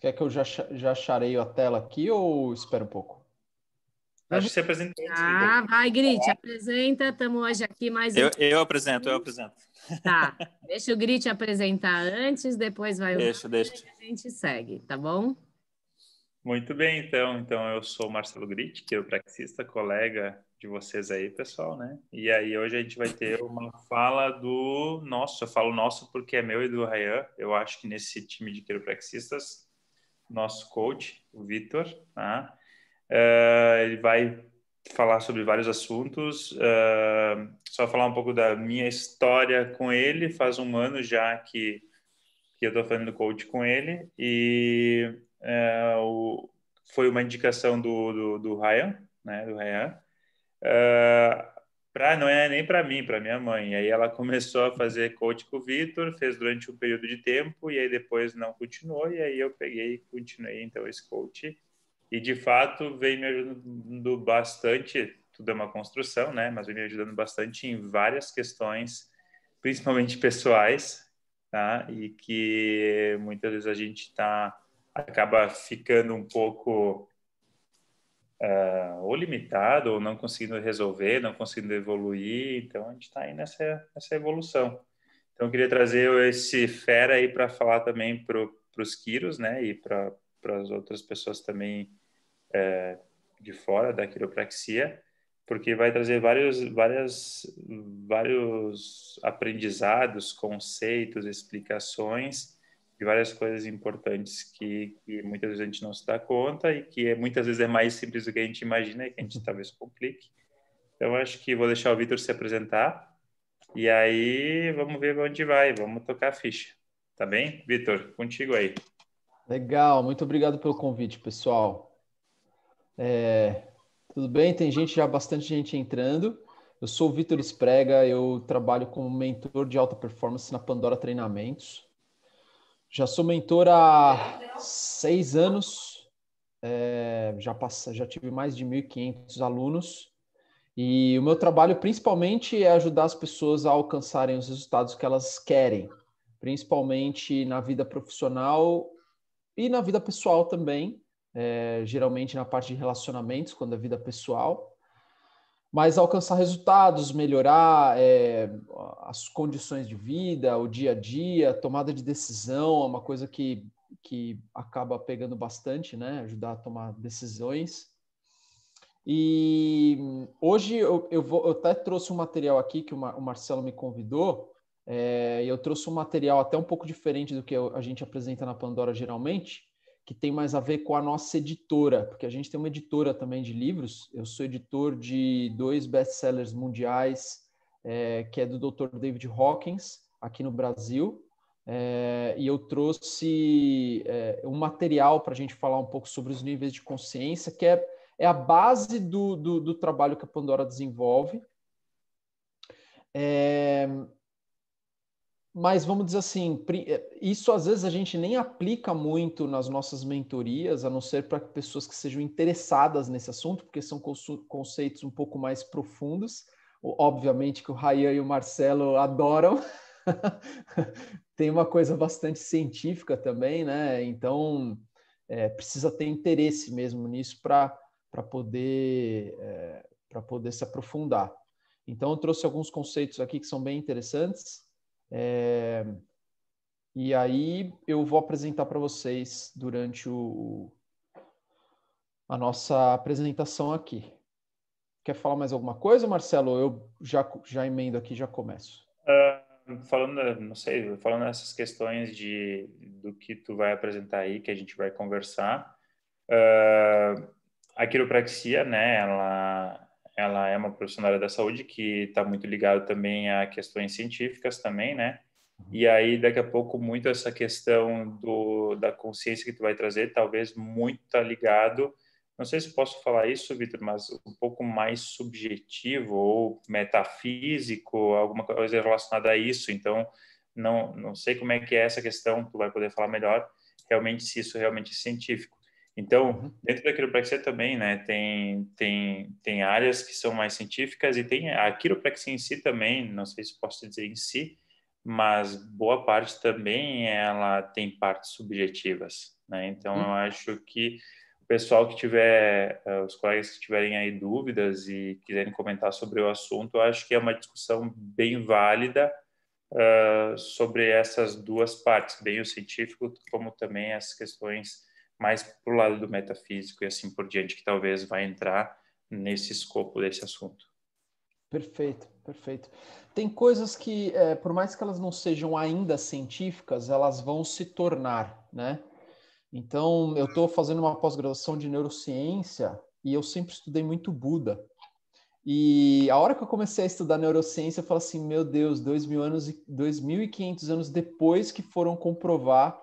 Quer que eu já chareio a tela aqui ou espera um pouco? Acho Vamos que você apresenta antes, lá. Vitor. Vai, Grit, apresenta. Estamos hoje aqui mais um. Eu apresento. Tá. Deixa o Grit apresentar antes, depois vai o Deixa. Marcelo e a gente segue, tá bom? Muito bem, então. Então, eu sou o Marcelo Gritti, quiropraxista, colega de vocês aí, pessoal, né? E aí, hoje a gente vai ter uma fala do nosso, eu falo nosso porque é meu e do Rayan, eu acho que nesse time de quiropraxistas, nosso coach, o Vitor, tá? Ele vai falar sobre vários assuntos, só falar um pouco da minha história com ele, faz um ano já que eu estou fazendo coach com ele, e foi uma indicação do Ryan, né, do Ryan, não é nem para mim, para minha mãe. E aí ela começou a fazer coach com o Vitor, fez durante um período de tempo, e aí depois não continuou, e aí eu peguei e continuei, então, esse coach. E, de fato, veio me ajudando bastante, tudo é uma construção, né, mas veio me ajudando bastante em várias questões, principalmente pessoais, tá? E que muitas vezes a gente acaba ficando um pouco ou limitado, ou não conseguindo resolver, não conseguindo evoluir. Então, a gente está aí nessa evolução. Então, eu queria trazer esse fera aí para falar também para os quiros, né? E para as outras pessoas também de fora da quiropraxia, porque vai trazer vários aprendizados, conceitos, explicações de várias coisas importantes que muitas vezes a gente não se dá conta e que muitas vezes é mais simples do que a gente imagina e que a gente talvez complique. Então, acho que vou deixar o Vitor se apresentar e aí vamos ver onde vai, vamos tocar a ficha. Tá bem? Vitor, contigo aí. Legal, muito obrigado pelo convite, pessoal. Tudo bem? Tem bastante gente entrando. Eu sou o Vitor Esprega, eu trabalho como mentor de alta performance na Pandora Treinamentos. Já sou mentor há 6 anos, já tive mais de 1.500 alunos. E o meu trabalho principalmente é ajudar as pessoas a alcançarem os resultados que elas querem, principalmente na vida profissional e na vida pessoal também, geralmente na parte de relacionamentos, quando é vida pessoal, mas alcançar resultados, melhorar as condições de vida, o dia a dia, tomada de decisão, é uma coisa que acaba pegando bastante, né? Ajudar a tomar decisões. E hoje eu até trouxe um material aqui que o Marcelo me convidou, e eu trouxe um material até um pouco diferente do que a gente apresenta na Pandora geralmente, que tem mais a ver com a nossa editora, porque a gente tem uma editora também de livros. Eu sou editor de 2 best-sellers mundiais, que é do Dr. David Hawkins, aqui no Brasil, e eu trouxe um material para a gente falar um pouco sobre os níveis de consciência, que é a base do trabalho que a Pandora desenvolve. Mas vamos dizer assim, isso às vezes a gente nem aplica muito nas nossas mentorias, a não ser para pessoas que sejam interessadas nesse assunto, porque são conceitos um pouco mais profundos. Obviamente que o Rayan e o Marcelo adoram. Tem uma coisa bastante científica também, né? Então, precisa ter interesse mesmo nisso para poder se aprofundar. Então, eu trouxe alguns conceitos aqui que são bem interessantes. E aí eu vou apresentar para vocês durante a nossa apresentação aqui. Quer falar mais alguma coisa, Marcelo? Eu já emendo aqui, já começo. Falando, não sei, falando nessas questões do que tu vai apresentar aí, que a gente vai conversar, a quiropraxia, né, ela é uma profissional da saúde que está muito ligada também a questões científicas também, né? E aí, daqui a pouco, muito essa questão da consciência que tu vai trazer, talvez muito tá ligado, não sei se posso falar isso, Vitor, mas um pouco mais subjetivo ou metafísico, alguma coisa relacionada a isso. Então, não sei como é que é essa questão, tu vai poder falar melhor, realmente, se isso realmente é científico. Então, dentro da quiropraxia também, né, tem áreas que são mais científicas e tem a quiropraxia em si também, não sei se posso dizer em si, mas boa parte também ela tem partes subjetivas, né? Então, eu acho que o pessoal que tiver, os colegas que tiverem aí dúvidas e quiserem comentar sobre o assunto, eu acho que é uma discussão bem válida sobre essas duas partes, bem o científico, como também as questões mais para o lado do metafísico e assim por diante, que talvez vai entrar nesse escopo desse assunto. Perfeito, perfeito. Tem coisas que, por mais que elas não sejam ainda científicas, elas vão se tornar, né? Então, eu estou fazendo uma pós-graduação de neurociência e eu sempre estudei muito Buda. E a hora que eu comecei a estudar neurociência, eu falo assim, meu Deus, 2.500 anos depois que foram comprovar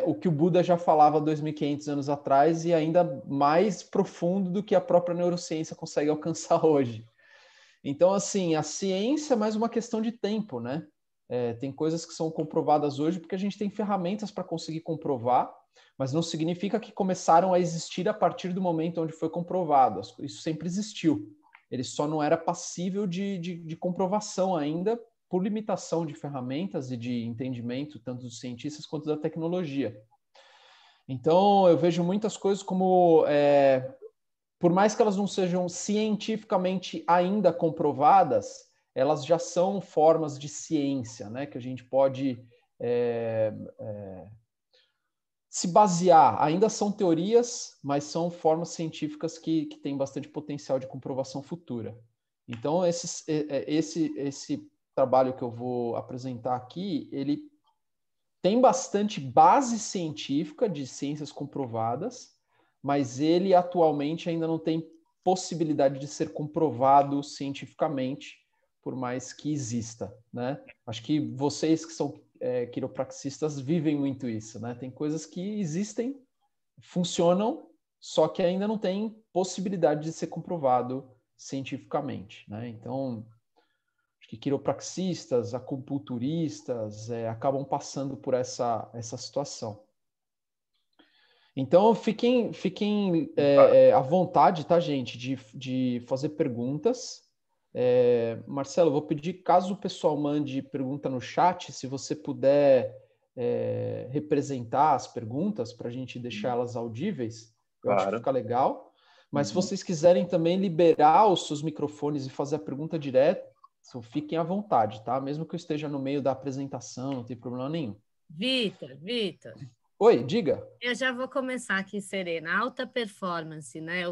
o que o Buda já falava 2.500 anos atrás e ainda mais profundo do que a própria neurociência consegue alcançar hoje. Então, assim, a ciência é mais uma questão de tempo, né? Tem coisas que são comprovadas hoje porque a gente tem ferramentas para conseguir comprovar, mas não significa que começaram a existir a partir do momento onde foi comprovado. Isso sempre existiu. Ele só não era passível de comprovação ainda por limitação de ferramentas e de entendimento, tanto dos cientistas quanto da tecnologia. Então, eu vejo muitas coisas como... por mais que elas não sejam cientificamente ainda comprovadas, elas já são formas de ciência, né? Que a gente pode se basear. Ainda são teorias, mas são formas científicas que têm bastante potencial de comprovação futura. Então, esse trabalho que eu vou apresentar aqui, ele tem bastante base científica de ciências comprovadas, mas ele atualmente ainda não tem possibilidade de ser comprovado cientificamente, por mais que exista, né? Acho que vocês que são quiropraxistas vivem muito isso, né? Tem coisas que existem, funcionam, só que ainda não tem possibilidade de ser comprovado cientificamente, né? Então, acho que quiropraxistas, acupunturistas acabam passando por essa situação. Então, fiquem à vontade, tá, gente, de fazer perguntas. Marcelo, eu vou pedir, caso o pessoal mande pergunta no chat, se você puder representar as perguntas para a gente deixar elas audíveis, eu acho que fica legal. Mas se vocês quiserem também liberar os seus microfones e fazer a pergunta direto, fiquem à vontade, tá? Mesmo que eu esteja no meio da apresentação, não tem problema nenhum. Vitor. Oi, diga. Eu já vou começar aqui, Serena. Alta performance, né?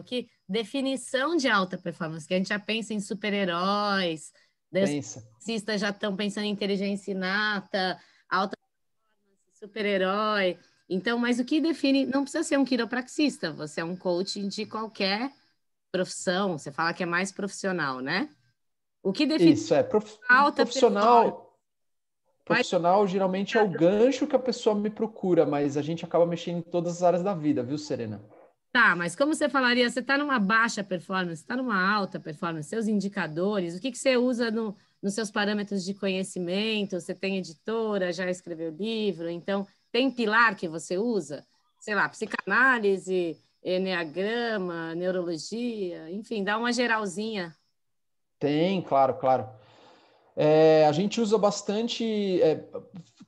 Definição de alta performance, que a gente já pensa em super-heróis, os cientistas já estão pensando em inteligência inata, alta performance, super-herói. Então, mas o que define, não precisa ser um quiropraxista, você é um coach de qualquer profissão, você fala que é mais profissional, né? O que define alta profissional? Profissional geralmente é o gancho que a pessoa me procura, mas a gente acaba mexendo em todas as áreas da vida, viu, Serena? Tá, mas como você falaria, você está numa baixa performance, está numa alta performance, seus indicadores, o que você usa nos seus parâmetros de conhecimento? Você tem editora, já escreveu livro, então tem pilar que você usa? Sei lá, psicanálise, eneagrama, neurologia, enfim, dá uma geralzinha. Tem, claro. A gente usa bastante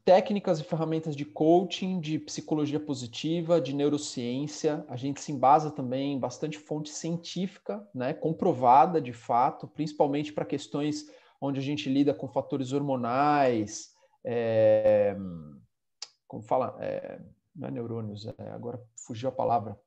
técnicas e ferramentas de coaching, de psicologia positiva, de neurociência. A gente se embasa também em bastante fonte científica, né, comprovada de fato, principalmente para questões onde a gente lida com fatores hormonais, como fala, não é neurônios, agora fugiu a palavra,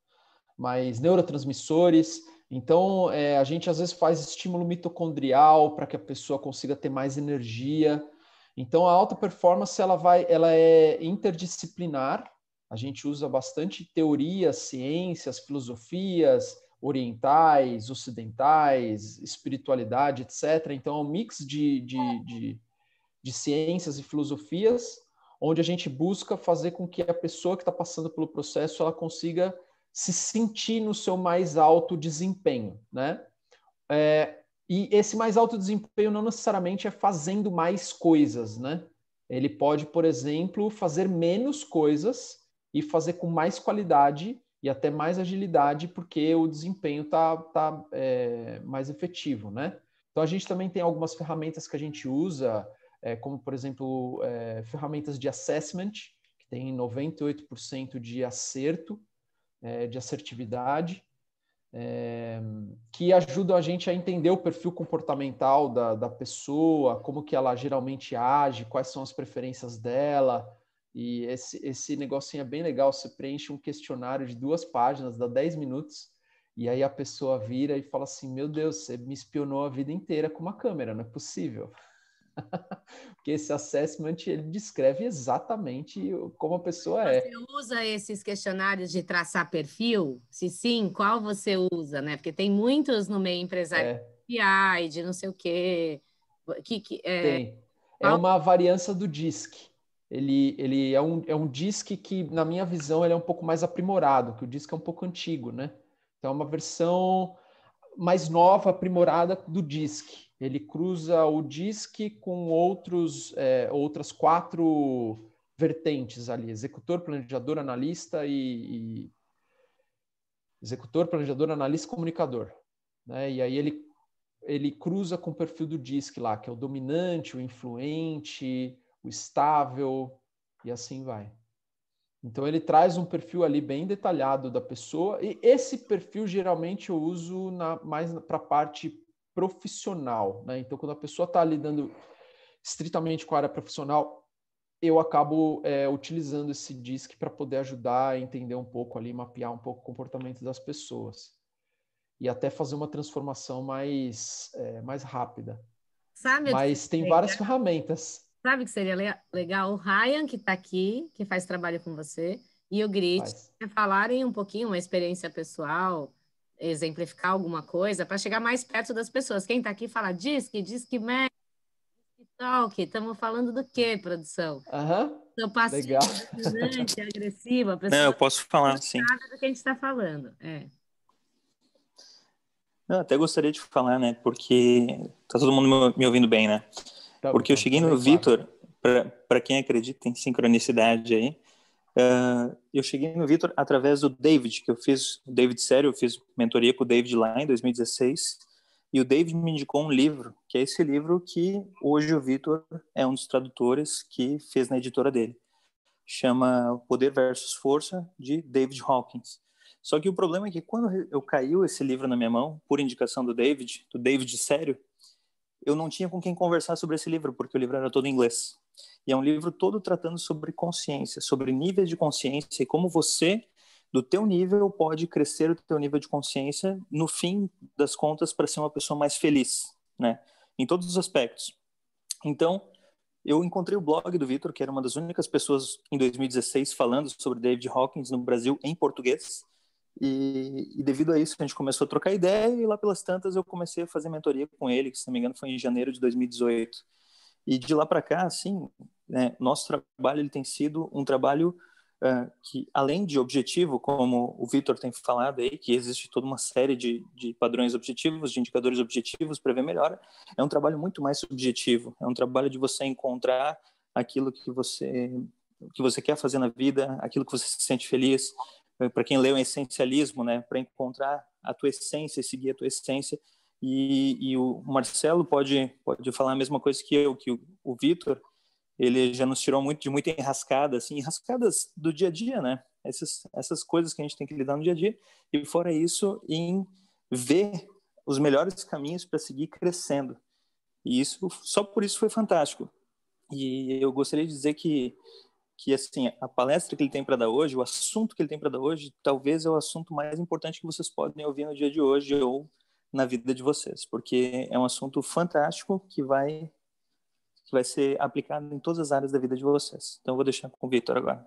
mas neurotransmissores. Então, a gente às vezes faz estímulo mitocondrial para que a pessoa consiga ter mais energia. Então, a alta performance ela é interdisciplinar. A gente usa bastante teorias, ciências, filosofias orientais, ocidentais, espiritualidade, etc. Então, é um mix de ciências e filosofias, onde a gente busca fazer com que a pessoa que está passando pelo processo ela consiga se sentir no seu mais alto desempenho, né? E esse mais alto desempenho não necessariamente é fazendo mais coisas, né? Ele pode, por exemplo, fazer menos coisas e fazer com mais qualidade e até mais agilidade, porque o desempenho tá mais efetivo, né? Então, a gente também tem algumas ferramentas que a gente usa, como, por exemplo, ferramentas de assessment, que tem 98% de acerto, de assertividade, que ajudam a gente a entender o perfil comportamental da pessoa, como que ela geralmente age, quais são as preferências dela. E esse negocinho é bem legal. Você preenche um questionário de 2 páginas, dá 10 minutos, e aí a pessoa vira e fala assim: meu Deus, você me espionou a vida inteira com uma câmera, não é possível. Porque esse assessment, ele descreve exatamente como a pessoa é. Você usa esses questionários de traçar perfil? Se sim, qual você usa, né? Porque tem muitos no meio empresarial, PI, de não sei o quê. Tem. É uma variância do DISC. Ele é um DISC que, na minha visão, ele é um pouco mais aprimorado, que o DISC é um pouco antigo, né? Então, é uma versão mais nova, aprimorada do DISC. Ele cruza o DISC com outras 4 vertentes ali: executor, planejador, analista executor, planejador, analista e comunicador, né? E aí ele cruza com o perfil do DISC lá, que é o dominante, o influente, o estável, e assim vai. Então, ele traz um perfil ali bem detalhado da pessoa, e esse perfil, geralmente, eu uso mais para a parte profissional, né? Então, quando a pessoa está lidando estritamente com a área profissional, eu acabo utilizando esse DISC para poder ajudar a entender um pouco ali, mapear um pouco o comportamento das pessoas. E até fazer uma transformação mais rápida. Mas tem várias ferramentas. Sabe o que seria legal? O Ryan, que está aqui, que faz trabalho com você, e o Grit, falarem um pouquinho, uma experiência pessoal, exemplificar alguma coisa, para chegar mais perto das pessoas. Quem está aqui fala Disque Mac, Talk, estamos falando do quê, produção? Sou passiva, dominante, agressiva, a pessoa não, eu posso falar, sim. Sabe do que a gente está falando, Eu até gostaria de falar, né? Porque tá todo mundo me ouvindo bem, né? Porque eu cheguei no Vitor, para quem acredita em sincronicidade aí, eu cheguei no Vitor através do David, que eu fiz, o David Sério, eu fiz mentoria com o David lá em 2016, e o David me indicou um livro, que é esse livro que hoje o Vitor é um dos tradutores que fez na editora dele. Chama Poder versus Força, de David Hawkins. Só que o problema é que quando eu caiu esse livro na minha mão, por indicação do David Sério, eu não tinha com quem conversar sobre esse livro, porque o livro era todo em inglês. E é um livro todo tratando sobre consciência, sobre níveis de consciência e como você, do teu nível, pode crescer o teu nível de consciência, no fim das contas, para ser uma pessoa mais feliz, né? Em todos os aspectos. Então, eu encontrei o blog do Vitor, que era uma das únicas pessoas em 2016 falando sobre David Hawkins no Brasil em português. E devido a isso a gente começou a trocar ideia, e lá pelas tantas eu comecei a fazer mentoria com ele, que se não me engano foi em janeiro de 2018. E de lá para cá, assim, né, nosso trabalho ele tem sido um trabalho que, além de objetivo, como o Vitor tem falado aí, que existe toda uma série de padrões objetivos, de indicadores objetivos para ver melhora, é um trabalho muito mais subjetivo. É um trabalho de você encontrar aquilo que você quer fazer na vida, aquilo que você se sente feliz. Para quem lê o essencialismo, né, para encontrar a tua essência e seguir a tua essência. E o Marcelo pode falar a mesma coisa que eu, que o Vitor, ele já nos tirou muito de muita enrascada, assim, enrascadas do dia a dia, né? Essas coisas que a gente tem que lidar no dia a dia. E fora isso, em ver os melhores caminhos para seguir crescendo. E isso, só por isso foi fantástico. E eu gostaria de dizer que assim, a palestra que ele tem para dar hoje, o assunto que ele tem para dar hoje, talvez é o assunto mais importante que vocês podem ouvir no dia de hoje ou na vida de vocês, porque é um assunto fantástico que vai ser aplicado em todas as áreas da vida de vocês. Então, eu vou deixar com o Vitor agora.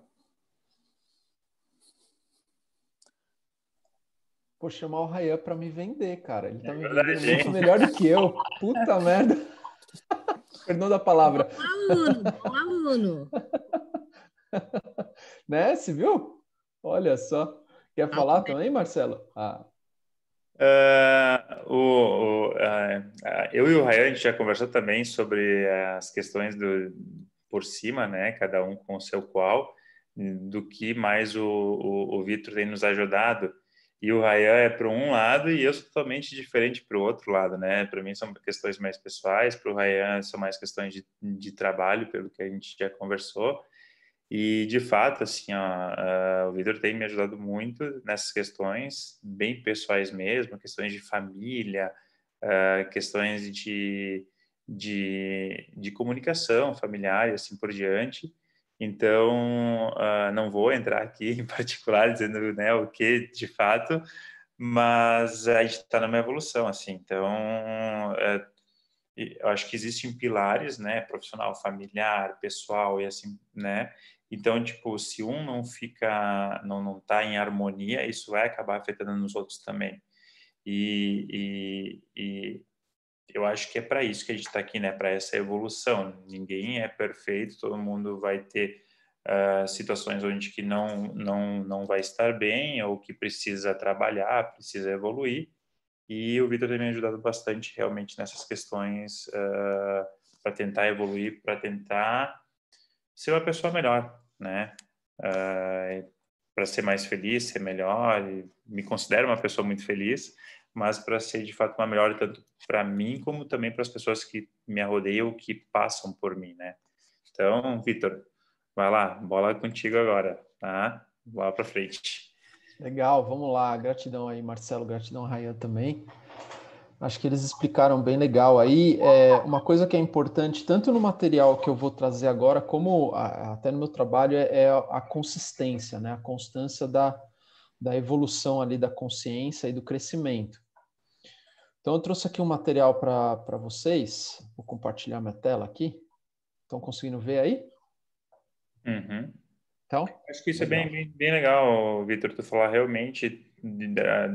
Vou chamar o Rayan para me vender, cara. Ele tá me vendendo muito melhor do que eu. Puta merda. Perdão da palavra. Bom aluno. Né? Você viu? Olha só. Quer falar também, Marcelo? Eu e o Rayan, a gente já conversou também sobre as questões por cima, né? Cada um com o seu qual, do que mais o Vitor tem nos ajudado. E o Ryan é para um lado e eu sou totalmente diferente para o outro lado, né? Para mim são questões mais pessoais, para o Ryan são mais questões de trabalho, pelo que a gente já conversou. E, de fato, assim, ó, o Vitor tem me ajudado muito nessas questões, bem pessoais mesmo, questões de família, questões de comunicação familiar e assim por diante. Então, não vou entrar aqui em particular dizendo, né, o que de fato, mas a gente está numa evolução, assim. Então, eu acho que existem pilares, né, profissional, familiar, pessoal e assim, né. Então, tipo, se um não fica, não tá em harmonia, isso vai acabar afetando nos outros também. E eu acho que é para isso que a gente está aqui, né? Para essa evolução. Ninguém é perfeito, todo mundo vai ter situações onde que não vai estar bem ou que precisa trabalhar, precisa evoluir. E o Vitor tem me ajudado bastante realmente nessas questões para tentar evoluir, para tentar ser uma pessoa melhor, né? Para ser mais feliz, ser melhor. E me considero uma pessoa muito feliz, mas para ser de fato uma melhor tanto para mim como também para as pessoas que me rodeiam, que passam por mim, né? Então, Vitor, vai lá, bola contigo agora, tá? Bola para frente. Legal, vamos lá. Gratidão aí, Marcelo, gratidão, Rayan também. Acho que eles explicaram bem legal aí. Uma coisa que é importante, tanto no material que eu vou trazer agora, como até no meu trabalho, é a consistência, né? A constância da evolução ali da consciência e do crescimento. Então, eu trouxe aqui um material para vocês. Vou compartilhar minha tela aqui. Estão conseguindo ver aí? Uhum. Então, acho que isso legal. é bem legal, Vitor, tu falar realmente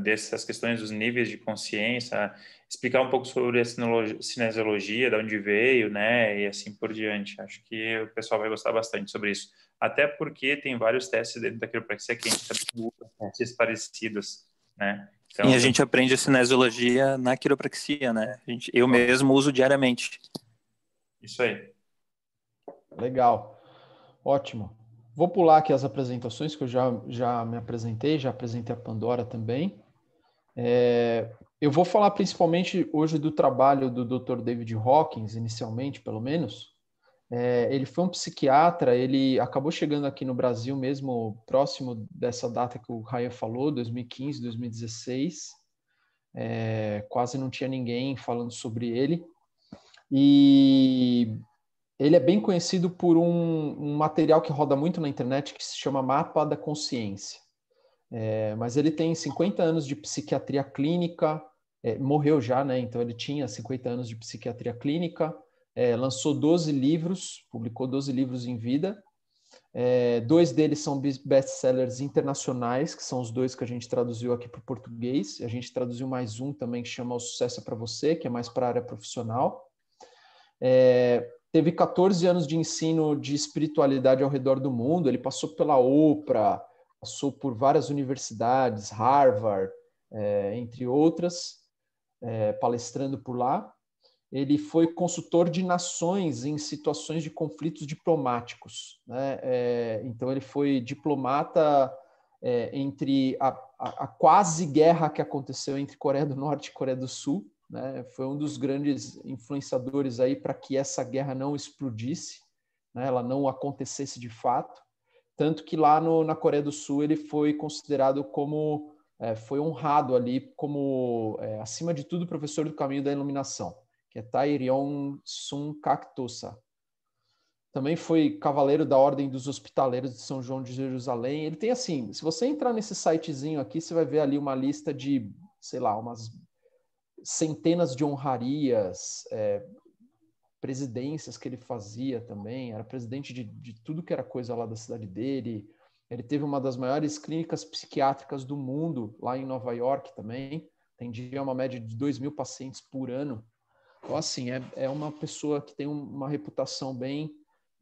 dessas questões dos níveis de consciência, explicar um pouco sobre a cinesiologia, de onde veio, né, e assim por diante. Acho que o pessoal vai gostar bastante sobre isso. Até porque tem vários testes dentro da quiropraxia que a gente também usa testes parecidos, né? Então, a gente aprende a cinesiologia na quiropraxia, né? Eu mesmo uso diariamente. Isso aí. Legal. Ótimo. Vou pular aqui as apresentações, que eu já me apresentei, já apresentei a Pandora também. Eu vou falar principalmente hoje do trabalho do Dr. David Hawkins, inicialmente, pelo menos. Ele foi um psiquiatra, ele acabou chegando aqui no Brasil mesmo, próximo dessa data que o Ryan falou, 2015, 2016. Quase não tinha ninguém falando sobre ele. E ele é bem conhecido por um material que roda muito na internet que se chama Mapa da Consciência. Mas ele tem 50 anos de psiquiatria clínica, morreu já, né? Então ele tinha 50 anos de psiquiatria clínica, lançou 12 livros, publicou 12 livros em vida. 2 deles são best-sellers internacionais, que são os 2 que a gente traduziu aqui para o português. A gente traduziu mais um também que chama O Sucesso é para Você, que é mais para a área profissional. Teve 14 anos de ensino de espiritualidade ao redor do mundo. Ele passou pela Oprah, passou por várias universidades, Harvard, entre outras, palestrando por lá. Ele foi consultor de nações em situações de conflitos diplomáticos, né? Então, ele foi diplomata entre a quase guerra que aconteceu entre Coreia do Norte e Coreia do Sul, né? Foi um dos grandes influenciadores aí para que essa guerra não explodisse, né? Ela não acontecesse de fato. Tanto que lá na Coreia do Sul ele foi considerado como, foi honrado ali como, acima de tudo, professor do caminho da iluminação, que é Tairyeon Sun Kaktosa. Também foi cavaleiro da Ordem dos Hospitaleiros de São João de Jerusalém. Ele tem assim, se você entrar nesse sitezinho aqui, você vai ver ali uma lista de, sei lá, umas centenas de honrarias, presidências que ele fazia também, era presidente de tudo que era coisa lá da cidade dele. Ele teve uma das maiores clínicas psiquiátricas do mundo, lá em Nova York também. Atendia uma média de 2.000 pacientes por ano. Então, assim, é uma pessoa que tem uma reputação bem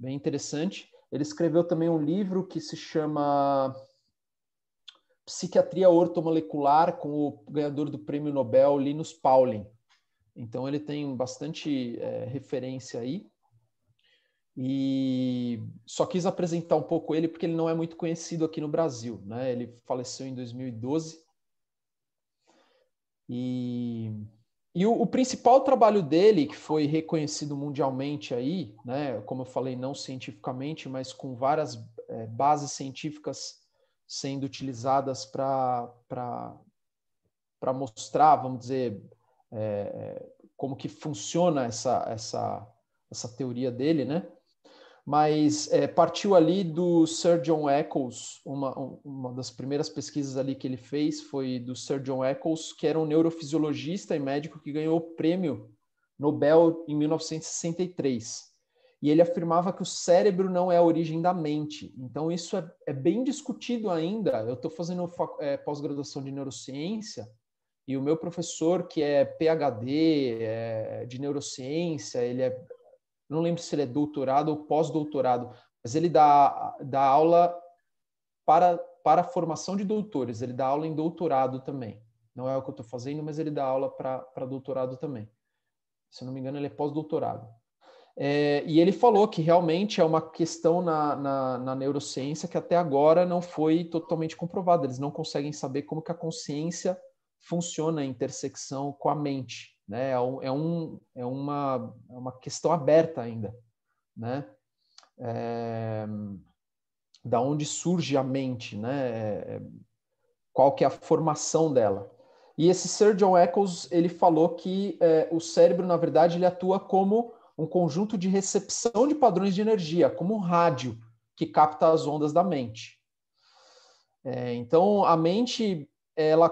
interessante. Ele escreveu também um livro que se chama Psiquiatria Ortomolecular, com o ganhador do Prêmio Nobel, Linus Pauling. Então, ele tem bastante referência aí. E só quis apresentar um pouco ele, porque ele não é muito conhecido aqui no Brasil, né? Ele faleceu em 2012. E o principal trabalho dele, que foi reconhecido mundialmente aí, né, como eu falei, não cientificamente, mas com várias bases científicas sendo utilizadas para mostrar, vamos dizer, como que funciona essa teoria dele, né? Mas partiu ali do Sir John Eccles, uma das primeiras pesquisas ali que ele fez foi do Sir John Eccles, que era um neurofisiologista e médico que ganhou o prêmio Nobel em 1963. E ele afirmava que o cérebro não é a origem da mente. Então isso é bem discutido ainda. Eu estou fazendo pós-graduação de neurociência e o meu professor, que é PhD de neurociência, não lembro se ele é doutorado ou pós-doutorado, mas ele dá aula para a formação de doutores, ele dá aula em doutorado também. Não é o que eu estou fazendo, mas ele dá aula para doutorado também. Se eu não me engano, ele é pós-doutorado. E ele falou que realmente é uma questão na neurociência que até agora não foi totalmente comprovada. Eles não conseguem saber como que a consciência funciona em intersecção com a mente. Né? É uma questão aberta ainda. Né? Da onde surge a mente, né? Qual que é a formação dela. E esse Sir John Eccles, ele falou que o cérebro, na verdade, ele atua como um conjunto de recepção de padrões de energia, como um rádio que capta as ondas da mente. Então, a mente, ela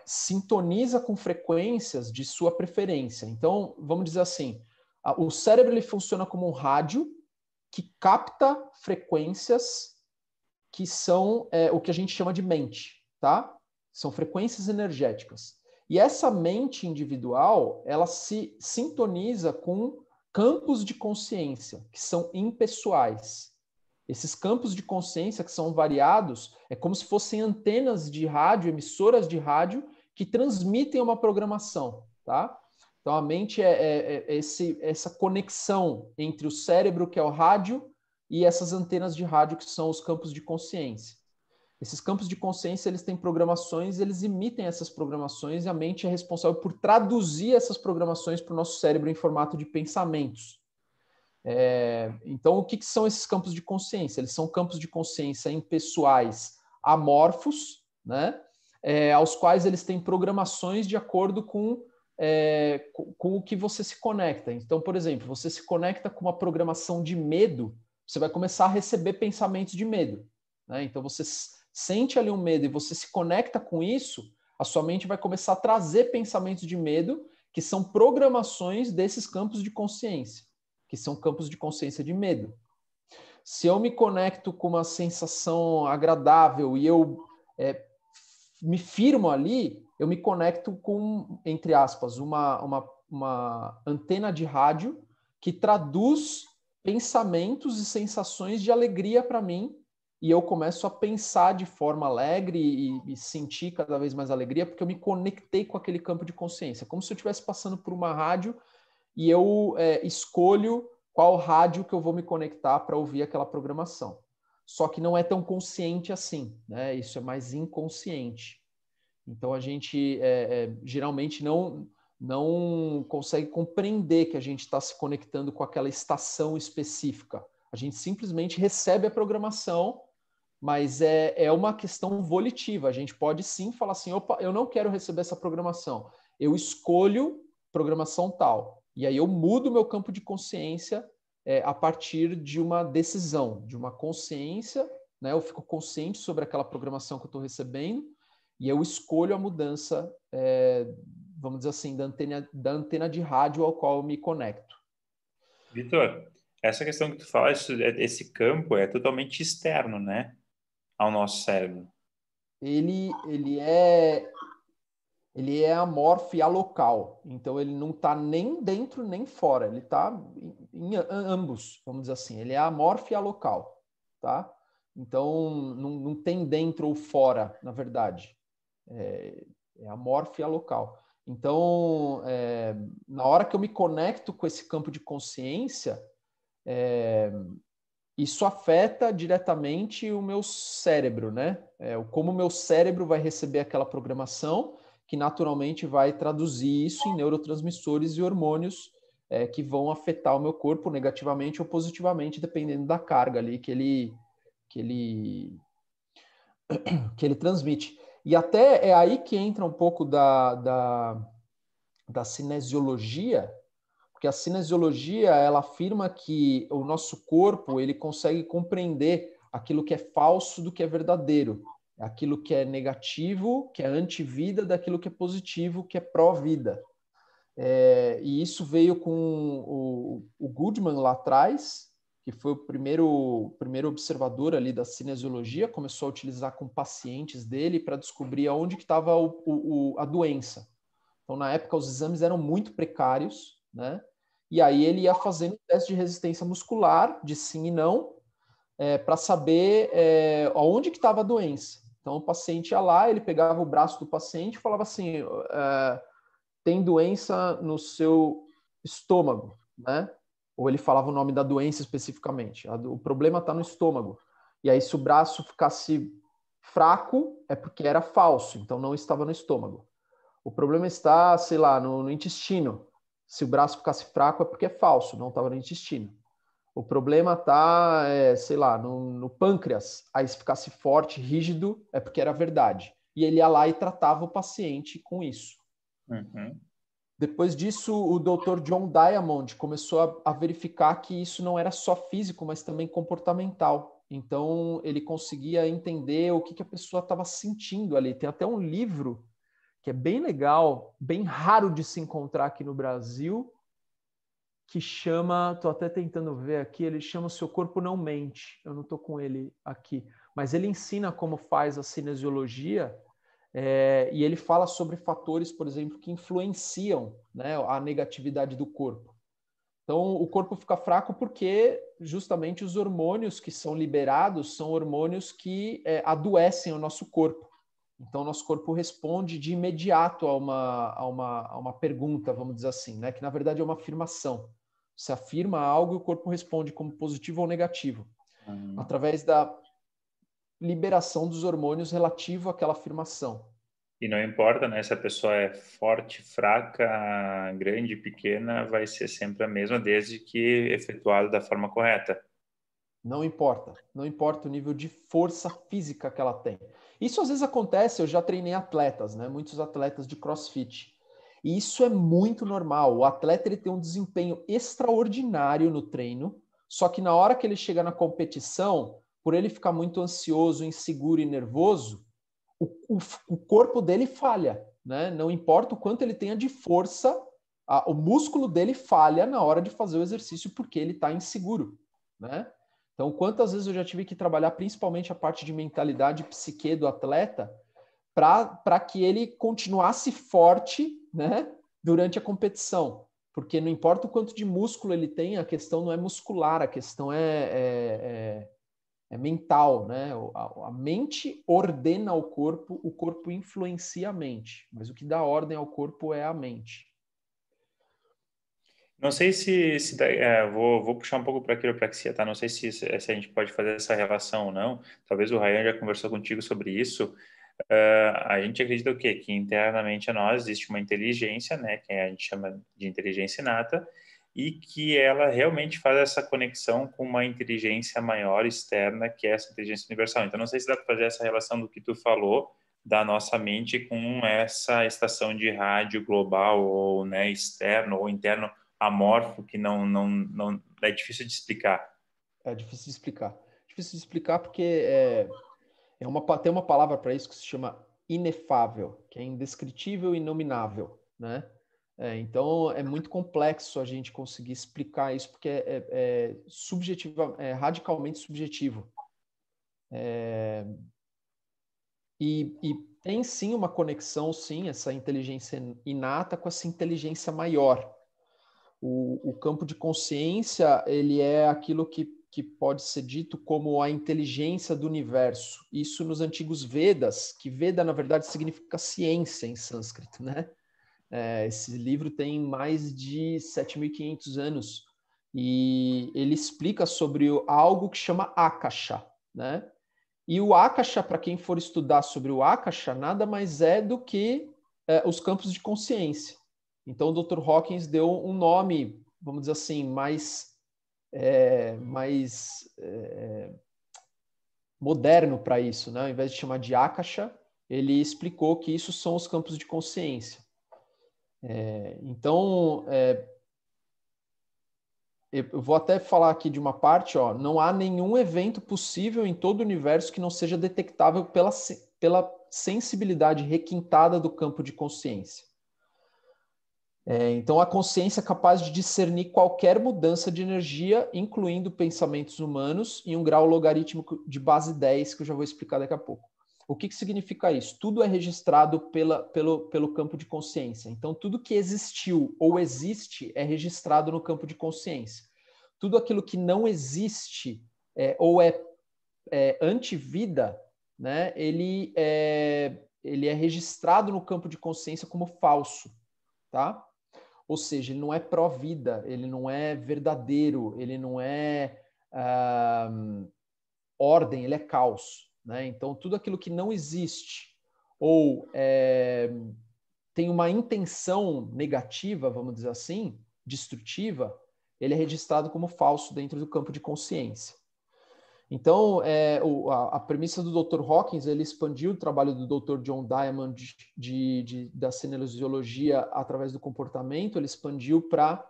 sintoniza com frequências de sua preferência. Então, vamos dizer assim, o cérebro ele funciona como um rádio que capta frequências que são o que a gente chama de mente, tá? São frequências energéticas. E essa mente individual, ela se sintoniza com campos de consciência, que são impessoais. Esses campos de consciência que são variados, é como se fossem antenas de rádio, emissoras de rádio, que transmitem uma programação, tá? Então, a mente essa conexão entre o cérebro, que é o rádio, e essas antenas de rádio, que são os campos de consciência. Esses campos de consciência, eles têm programações, eles emitem essas programações e a mente é responsável por traduzir essas programações para o nosso cérebro em formato de pensamentos. Então, o que são esses campos de consciência? Eles são campos de consciência impessoais amorfos, né? Aos quais eles têm programações de acordo com o que você se conecta. Então, por exemplo, você se conecta com uma programação de medo, você vai começar a receber pensamentos de medo. Né? Então, você sente ali um medo e você se conecta com isso, a sua mente vai começar a trazer pensamentos de medo, que são programações desses campos de consciência, que são campos de consciência de medo. Se eu me conecto com uma sensação agradável e eu me firmo ali, eu me conecto com, entre aspas, uma antena de rádio que traduz pensamentos e sensações de alegria para mim, e eu começo a pensar de forma alegre e sentir cada vez mais alegria, porque eu me conectei com aquele campo de consciência, como se eu estivesse passando por uma rádio e eu escolho qual rádio que eu vou me conectar para ouvir aquela programação. Só que não é tão consciente assim, né? Isso é mais inconsciente. Então, a gente geralmente não consegue compreender que a gente está se conectando com aquela estação específica. A gente simplesmente recebe a programação, mas é uma questão volitiva. A gente pode sim falar assim, opa, eu não quero receber essa programação. Eu escolho programação tal. E aí eu mudo meu campo de consciência a partir de uma decisão, de uma consciência, né? Eu fico consciente sobre aquela programação que eu estou recebendo e eu escolho a mudança, vamos dizer assim, da antena de rádio ao qual eu me conecto. Vitor, essa questão que tu fala, esse campo é totalmente externo, né, ao nosso cérebro. Ele é amorfo e alocal, então ele não está nem dentro nem fora, ele está em ambos, vamos dizer assim, ele é amorfo e alocal, tá? Então não tem dentro ou fora, na verdade, é amorfo e alocal. Então, na hora que eu me conecto com esse campo de consciência, isso afeta diretamente o meu cérebro, né? Como o meu cérebro vai receber aquela programação, que naturalmente vai traduzir isso em neurotransmissores e hormônios que vão afetar o meu corpo negativamente ou positivamente, dependendo da carga ali que ele transmite. E até é aí que entra um pouco da cinesiologia, porque a cinesiologia ela afirma que o nosso corpo ele consegue compreender aquilo que é falso do que é verdadeiro, aquilo que é negativo, que é anti-vida, daquilo que é positivo, que é pró-vida. E isso veio com o Goodman lá atrás, que foi o primeiro observador ali da cinesiologia, começou a utilizar com pacientes dele para descobrir aonde que estava a doença. Então, na época, os exames eram muito precários, né? E aí ele ia fazendo um teste de resistência muscular, de sim e não, para saber aonde que estava a doença. Então, o paciente ia lá, ele pegava o braço do paciente e falava assim, tem doença no seu estômago, né? Ou ele falava o nome da doença especificamente. O problema está no estômago. E aí, se o braço ficasse fraco, é porque era falso, então não estava no estômago. O problema está, sei lá, no intestino. Se o braço ficasse fraco, é porque é falso, não estava no intestino. O problema está, sei lá, no pâncreas. Aí se ficasse forte, rígido, é porque era verdade. E ele ia lá e tratava o paciente com isso. Uhum. Depois disso, o Dr. John Diamond começou a verificar que isso não era só físico, mas também comportamental. Então, ele conseguia entender o que a pessoa estava sentindo ali. Tem até um livro que é bem legal, bem raro de se encontrar aqui no Brasil, que chama, estou até tentando ver aqui, ele chama O Seu Corpo Não Mente. Eu não estou com ele aqui, mas ele ensina como faz a cinesiologia e ele fala sobre fatores, por exemplo, que influenciam, né, a negatividade do corpo. Então, o corpo fica fraco porque justamente os hormônios que são liberados são hormônios que adoecem o nosso corpo. Então, o nosso corpo responde de imediato a uma pergunta, vamos dizer assim, né? Que na verdade é uma afirmação. Você afirma algo e o corpo responde como positivo ou negativo, através da liberação dos hormônios relativo àquela afirmação. E não importa, né, se a pessoa é forte, fraca, grande, pequena, vai ser sempre a mesma, desde que efetuado da forma correta. Não importa o nível de força física que ela tem. Isso às vezes acontece, eu já treinei atletas, né? Muitos atletas de CrossFit. E isso é muito normal. O atleta ele tem um desempenho extraordinário no treino, só que na hora que ele chega na competição, por ele ficar muito ansioso, inseguro e nervoso, o corpo dele falha, né? Não importa o quanto ele tenha de força, o músculo dele falha na hora de fazer o exercício porque ele está inseguro, né? Então, quantas vezes eu já tive que trabalhar principalmente a parte de mentalidade e psique do atleta para que ele continuasse forte, né, durante a competição. Porque não importa o quanto de músculo ele tem, a questão não é muscular, a questão é mental, né? A mente ordena o corpo influencia a mente, mas o que dá ordem ao corpo é a mente. Não sei vou puxar um pouco para a quiropraxia, tá? Não sei se a gente pode fazer essa relação ou não. Talvez o Ryan já conversou contigo sobre isso. A gente acredita o quê? Que internamente a nós existe uma inteligência, né? Que a gente chama de inteligência inata, e que ela realmente faz essa conexão com uma inteligência maior externa, que é essa inteligência universal. Então, não sei se dá para fazer essa relação do que tu falou da nossa mente com essa estação de rádio global, ou, né, externo ou interno, amorfo, que não é difícil de explicar. É difícil de explicar. Difícil de explicar porque tem uma palavra para isso que se chama inefável, que é indescritível e inominável, né? Então é muito complexo a gente conseguir explicar isso porque é subjetivo, é radicalmente subjetivo. E tem sim uma conexão, sim, essa inteligência inata com essa inteligência maior. O campo de consciência, ele é aquilo que pode ser dito como a inteligência do universo. Isso nos antigos Vedas, que Veda, na verdade, significa ciência em sânscrito, né? Esse livro tem mais de 7.500 anos. e ele explica sobre algo que chama Akasha, né? E o Akasha, para quem for estudar sobre o Akasha, nada mais é do que os campos de consciência. Então, o Dr. Hawkins deu um nome, vamos dizer assim, mais moderno para isso, né? Ao invés de chamar de Akasha, ele explicou que isso são os campos de consciência. Então, eu vou até falar aqui de uma parte, ó, não há nenhum evento possível em todo o universo que não seja detectável pela sensibilidade requintada do campo de consciência. Então, a consciência é capaz de discernir qualquer mudança de energia, incluindo pensamentos humanos, em um grau logarítmico de base 10, que eu já vou explicar daqui a pouco. O que significa isso? Tudo é registrado pelo campo de consciência. Então, tudo que existiu ou existe é registrado no campo de consciência. Tudo aquilo que não existe ou é antivida, né, ele é registrado no campo de consciência como falso, tá? Ou seja, ele não é pró-vida, ele não é verdadeiro, ele não é ordem, ele é caos, né? Então, tudo aquilo que não existe ou tem uma intenção negativa, vamos dizer assim, destrutiva, ele é registrado como falso dentro do campo de consciência. Então, a premissa do Dr. Hawkins, ele expandiu o trabalho do Dr. John Diamond da cinesiologia através do comportamento, ele expandiu para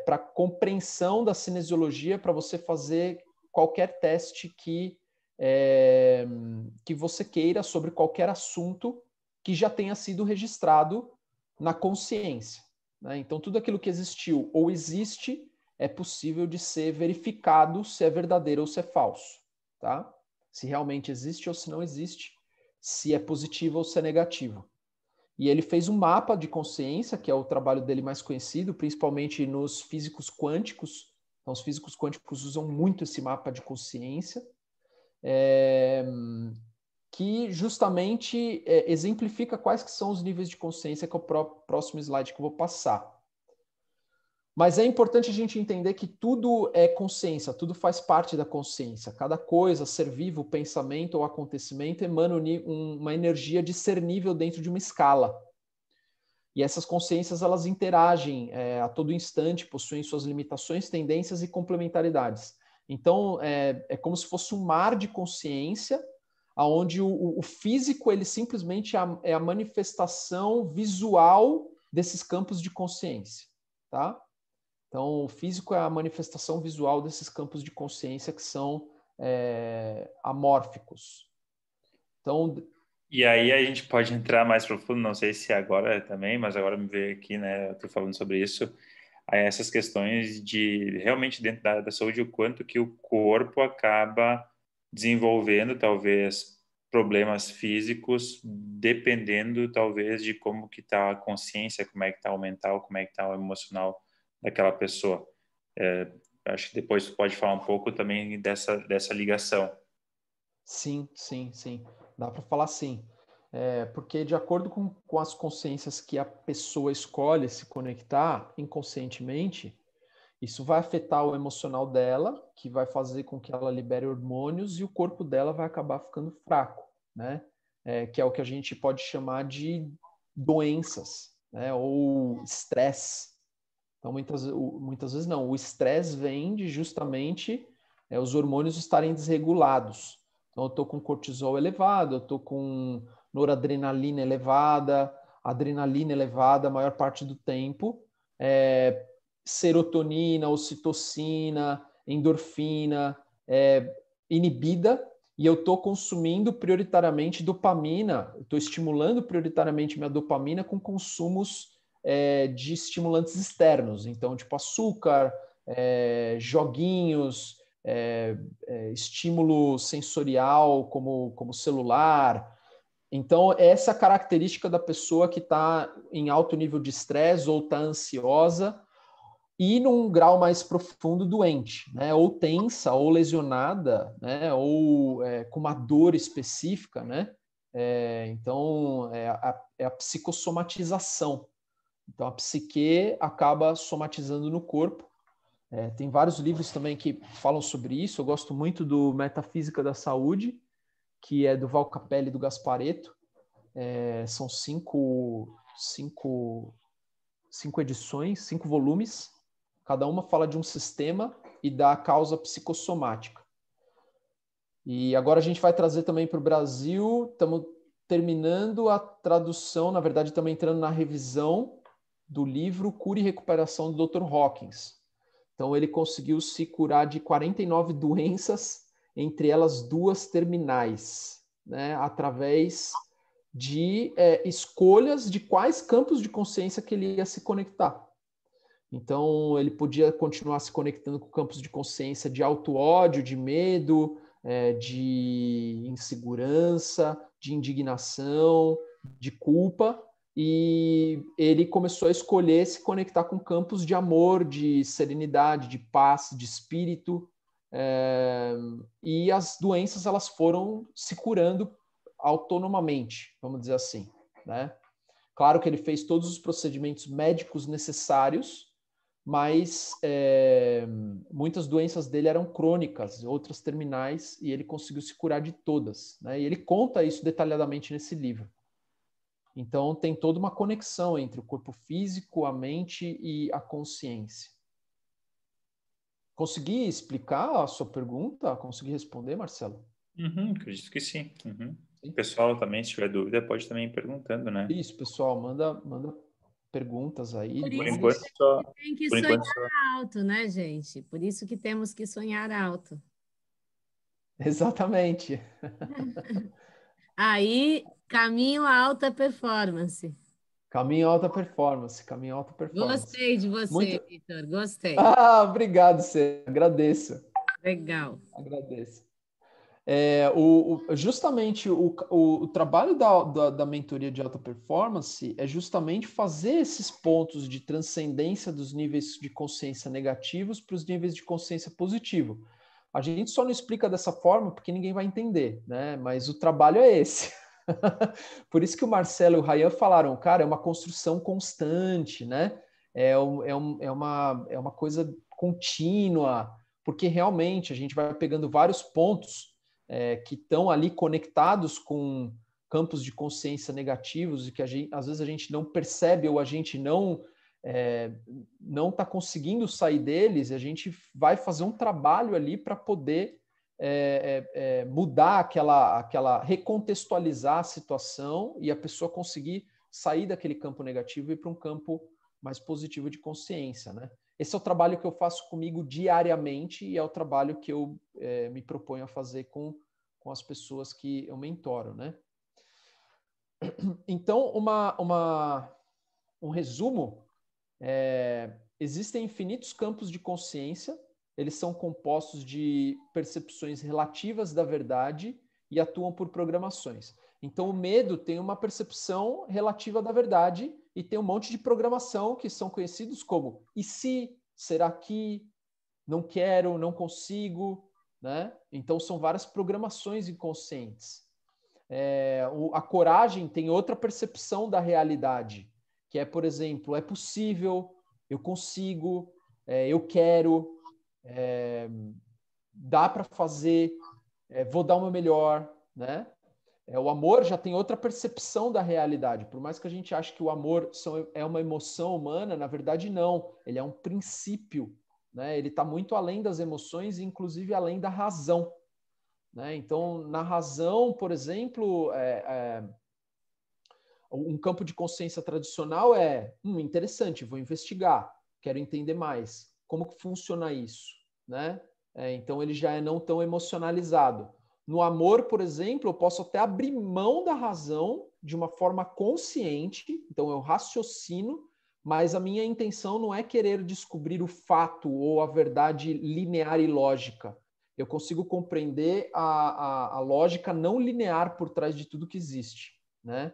a compreensão da cinesiologia, para você fazer qualquer teste que você queira sobre qualquer assunto que já tenha sido registrado na consciência, né? Então, tudo aquilo que existiu ou existe é possível de ser verificado se é verdadeiro ou se é falso, tá? Se realmente existe ou se não existe, se é positivo ou se é negativo. E ele fez um mapa de consciência, que é o trabalho dele mais conhecido, principalmente nos físicos quânticos. Então, os físicos quânticos usam muito esse mapa de consciência, que justamente exemplifica quais que são os níveis de consciência, que é o próximo slide que eu vou passar. Mas é importante a gente entender que tudo é consciência, tudo faz parte da consciência. Cada coisa, ser vivo, pensamento ou acontecimento emana uma energia discernível dentro de uma escala. E essas consciências, elas interagem a todo instante, possuem suas limitações, tendências e complementaridades. Então, é como se fosse um mar de consciência, onde o físico, ele simplesmente é a manifestação visual desses campos de consciência, tá? Então, o físico é a manifestação visual desses campos de consciência que são amórficos. Então, e aí a gente pode entrar mais profundo, não sei se agora também, mas agora me veio aqui, né? Eu estou falando sobre isso, essas questões de realmente dentro da área da saúde, o quanto que o corpo acaba desenvolvendo, talvez, problemas físicos, dependendo, talvez, de como que está a consciência, como é que está o mental, como é que está o emocional daquela pessoa. Acho que depois tu pode falar um pouco também dessa ligação. Sim. Dá para falar sim. Porque de acordo com as consciências que a pessoa escolhe se conectar inconscientemente, isso vai afetar o emocional dela, que vai fazer com que ela libere hormônios e o corpo dela vai acabar ficando fraco, né? Que é o que a gente pode chamar de doenças, né? Ou estresse. Então, muitas vezes não. O estresse vem de justamente os hormônios estarem desregulados. Então, eu estou com cortisol elevado, eu estou com noradrenalina elevada, adrenalina elevada a maior parte do tempo, serotonina, ocitocina, endorfina inibida, e eu estou consumindo prioritariamente dopamina, estou estimulando prioritariamente minha dopamina com consumos de estimulantes externos, então tipo açúcar, joguinhos, estímulo sensorial como celular. Então essa é a característica da pessoa que está em alto nível de estresse ou está ansiosa e num grau mais profundo doente, né? Ou tensa, ou lesionada, né? Ou com uma dor específica, né? Então é a psicossomatização. Então, a psique acaba somatizando no corpo. Tem vários livros também que falam sobre isso. Eu gosto muito do Metafísica da Saúde, que é do Val Capelli e do Gasparetto. São cinco edições, 5 volumes. Cada uma fala de um sistema e da causa psicossomática. E agora a gente vai trazer também para o Brasil. Estamos terminando a tradução, na verdade estamos entrando na revisão do livro Cura e Recuperação do Dr. Hawkins. Então ele conseguiu se curar de 49 doenças, entre elas 2 terminais, né, através de escolhas de quais campos de consciência que ele ia se conectar. Então, ele podia continuar se conectando com campos de consciência de auto-ódio, de medo, de insegurança, de indignação, de culpa, e ele começou a escolher se conectar com campos de amor, de serenidade, de paz, de espírito, e as doenças elas foram se curando autonomamente, vamos dizer assim, né? Claro que ele fez todos os procedimentos médicos necessários, mas muitas doenças dele eram crônicas, outras terminais, e ele conseguiu se curar de todas, né? E ele conta isso detalhadamente nesse livro. Então, tem toda uma conexão entre o corpo físico, a mente e a consciência. Consegui explicar a sua pergunta? Consegui responder, Marcelo? Acredito que sim. O pessoal também, se tiver dúvida, pode também ir perguntando, né? Isso, pessoal, manda perguntas aí. Por isso enquanto, que tem que sonhar alto, né, gente? Por isso que temos que sonhar alto. Exatamente. Aí, caminho à alta performance. Caminho à alta performance, caminho à alta performance. Gostei de você, Vitor, gostei. Obrigado, Cê. Agradeço. Legal. Agradeço. Justamente o trabalho da mentoria de alta performance é justamente fazer esses pontos de transcendência dos níveis de consciência negativos para os níveis de consciência positivo. A gente só não explica dessa forma porque ninguém vai entender, né? Mas o trabalho é esse. Por isso que o Marcelo e o Ryan falaram, cara, é uma construção constante, né? É uma coisa contínua, porque realmente a gente vai pegando vários pontos que estão ali conectados com campos de consciência negativos e que às vezes a gente não percebe ou a gente não está conseguindo sair deles, e a gente vai fazer um trabalho ali para poder mudar recontextualizar a situação e a pessoa conseguir sair daquele campo negativo e ir para um campo mais positivo de consciência, né? Esse é o trabalho que eu faço comigo diariamente e é o trabalho que eu me proponho a fazer com as pessoas que eu mentoro, né? Então, um resumo, existem infinitos campos de consciência, eles são compostos de percepções relativas da verdade e atuam por programações. Então, o medo tem uma percepção relativa da verdade e tem um monte de programação que são conhecidos como e se, será que, não quero, não consigo, né? Então, são várias programações inconscientes. A coragem tem outra percepção da realidade, que é, por exemplo, é possível, eu consigo, eu quero, dá para fazer, vou dar o meu melhor, né? O amor já tem outra percepção da realidade. Por mais que a gente ache que o amor é uma emoção humana, na verdade não. Ele é um princípio, né? Ele está muito além das emoções e inclusive além da razão, né? Então, na razão, por exemplo, um campo de consciência tradicional interessante, vou investigar, quero entender mais. Como que funciona isso, né? Então, ele já é não tão emocionalizado. No amor, por exemplo, eu posso até abrir mão da razão de uma forma consciente, então eu raciocino, mas a minha intenção não é querer descobrir o fato ou a verdade linear e lógica. Eu consigo compreender a lógica não linear por trás de tudo que existe, né?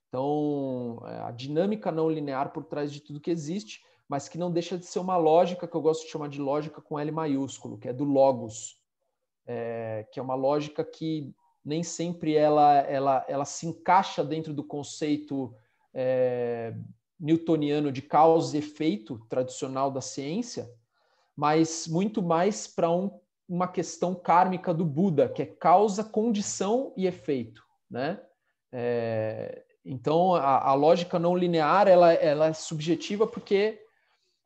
Então, a dinâmica não linear por trás de tudo que existe, mas que não deixa de ser uma lógica que eu gosto de chamar de lógica com L maiúsculo, que é do logos, que é uma lógica que nem sempre ela se encaixa dentro do conceito newtoniano de causa e efeito tradicional da ciência, mas muito mais para uma questão kármica do Buda, que é causa, condição e efeito, né? Então, a lógica não linear, ela é subjetiva porque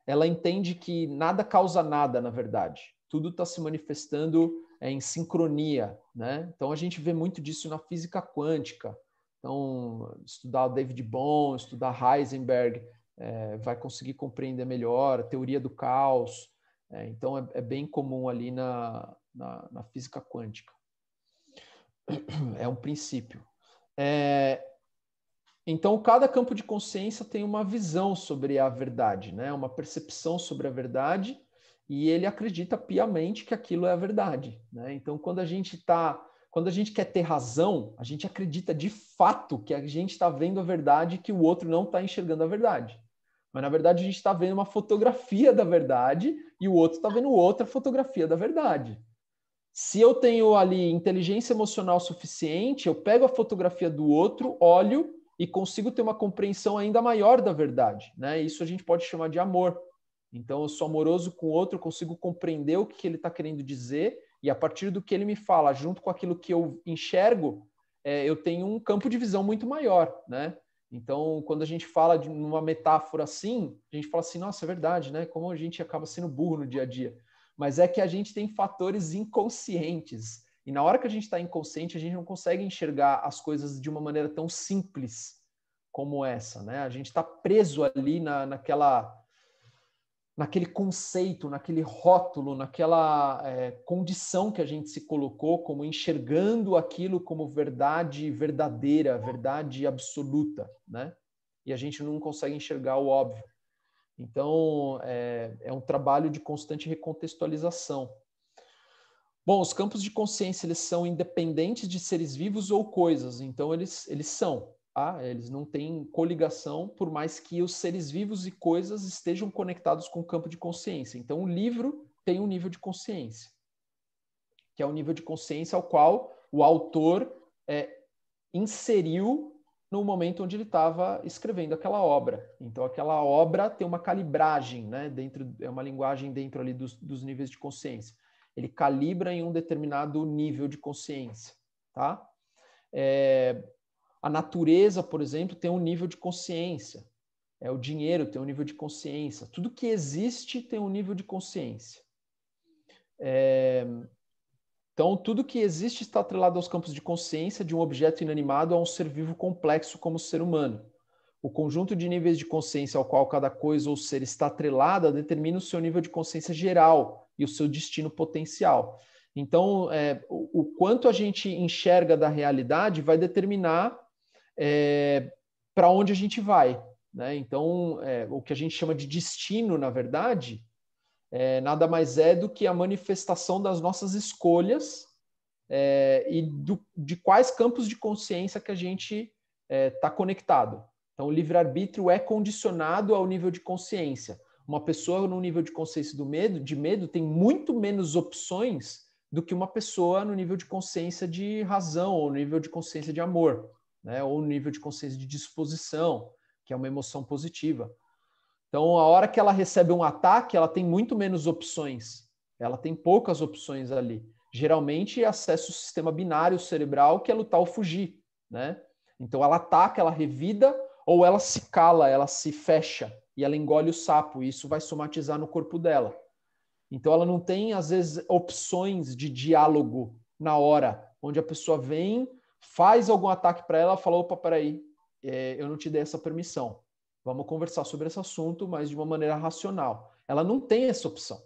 ela entende que nada causa nada, na verdade. Tudo está se manifestando em sincronia, né? Então, a gente vê muito disso na física quântica. Então, estudar o David Bohm, estudar Heisenberg, vai conseguir compreender melhor a teoria do caos. Então, é bem comum ali na física quântica. É um princípio. Então, cada campo de consciência tem uma visão sobre a verdade, né? Uma percepção sobre a verdade, e ele acredita piamente que aquilo é a verdade, né? Então, quando a gente quer ter razão, a gente acredita de fato que a gente está vendo a verdade e que o outro não está enxergando a verdade. Mas, na verdade, a gente está vendo uma fotografia da verdade e o outro está vendo outra fotografia da verdade. Se eu tenho ali inteligência emocional suficiente, eu pego a fotografia do outro, olho e consigo ter uma compreensão ainda maior da verdade, né? Isso a gente pode chamar de amor. Então, eu sou amoroso com o outro, eu consigo compreender o que ele está querendo dizer, e a partir do que ele me fala, junto com aquilo que eu enxergo, eu tenho um campo de visão muito maior, né? Então, quando a gente fala de uma metáfora assim, a gente fala assim, nossa, é verdade, né? Como a gente acaba sendo burro no dia a dia. Mas é que a gente tem fatores inconscientes. E na hora que a gente está inconsciente, a gente não consegue enxergar as coisas de uma maneira tão simples como essa, né? A gente está preso ali naquele conceito, naquele rótulo, naquela condição que a gente se colocou como enxergando aquilo como verdade verdadeira, verdade absoluta, né? E a gente não consegue enxergar o óbvio. Então, é um trabalho de constante recontextualização. Bom, os campos de consciência, eles são independentes de seres vivos ou coisas, então eles são, tá? Eles não têm coligação, por mais que os seres vivos e coisas estejam conectados com o campo de consciência. Então, o livro tem um nível de consciência, que é o nível de consciência ao qual o autor inseriu no momento onde ele estava escrevendo aquela obra. Então, aquela obra tem uma calibragem, né? É uma linguagem dentro ali dos níveis de consciência. Ele calibra em um determinado nível de consciência, tá? A natureza, por exemplo, tem um nível de consciência. O dinheiro tem um nível de consciência. Tudo que existe tem um nível de consciência. Então, tudo que existe está atrelado aos campos de consciência de um objeto inanimado a um ser vivo complexo como o ser humano. O conjunto de níveis de consciência ao qual cada coisa ou ser está atrelada determina o seu nível de consciência geral e o seu destino potencial. Então, o quanto a gente enxerga da realidade vai determinar para onde a gente vai, né? Então, o que a gente chama de destino, na verdade, nada mais é do que a manifestação das nossas escolhas de quais campos de consciência que a gente está conectado. Então, o livre-arbítrio é condicionado ao nível de consciência. Uma pessoa no nível de consciência de medo tem muito menos opções do que uma pessoa no nível de consciência de razão, ou no nível de consciência de amor, né? Ou no nível de consciência de disposição, que é uma emoção positiva. Então, a hora que ela recebe um ataque, ela tem muito menos opções. Ela tem poucas opções ali. Geralmente, acessa o sistema binário cerebral, que é lutar ou fugir, né? Então, ela ataca, ela revida, ou ela se cala, ela se fecha, e ela engole o sapo, e isso vai somatizar no corpo dela. Então, ela não tem, às vezes, opções de diálogo na hora, onde a pessoa vem, faz algum ataque para ela, fala, opa, peraí, eu não te dei essa permissão. Vamos conversar sobre esse assunto, mas de uma maneira racional. Ela não tem essa opção.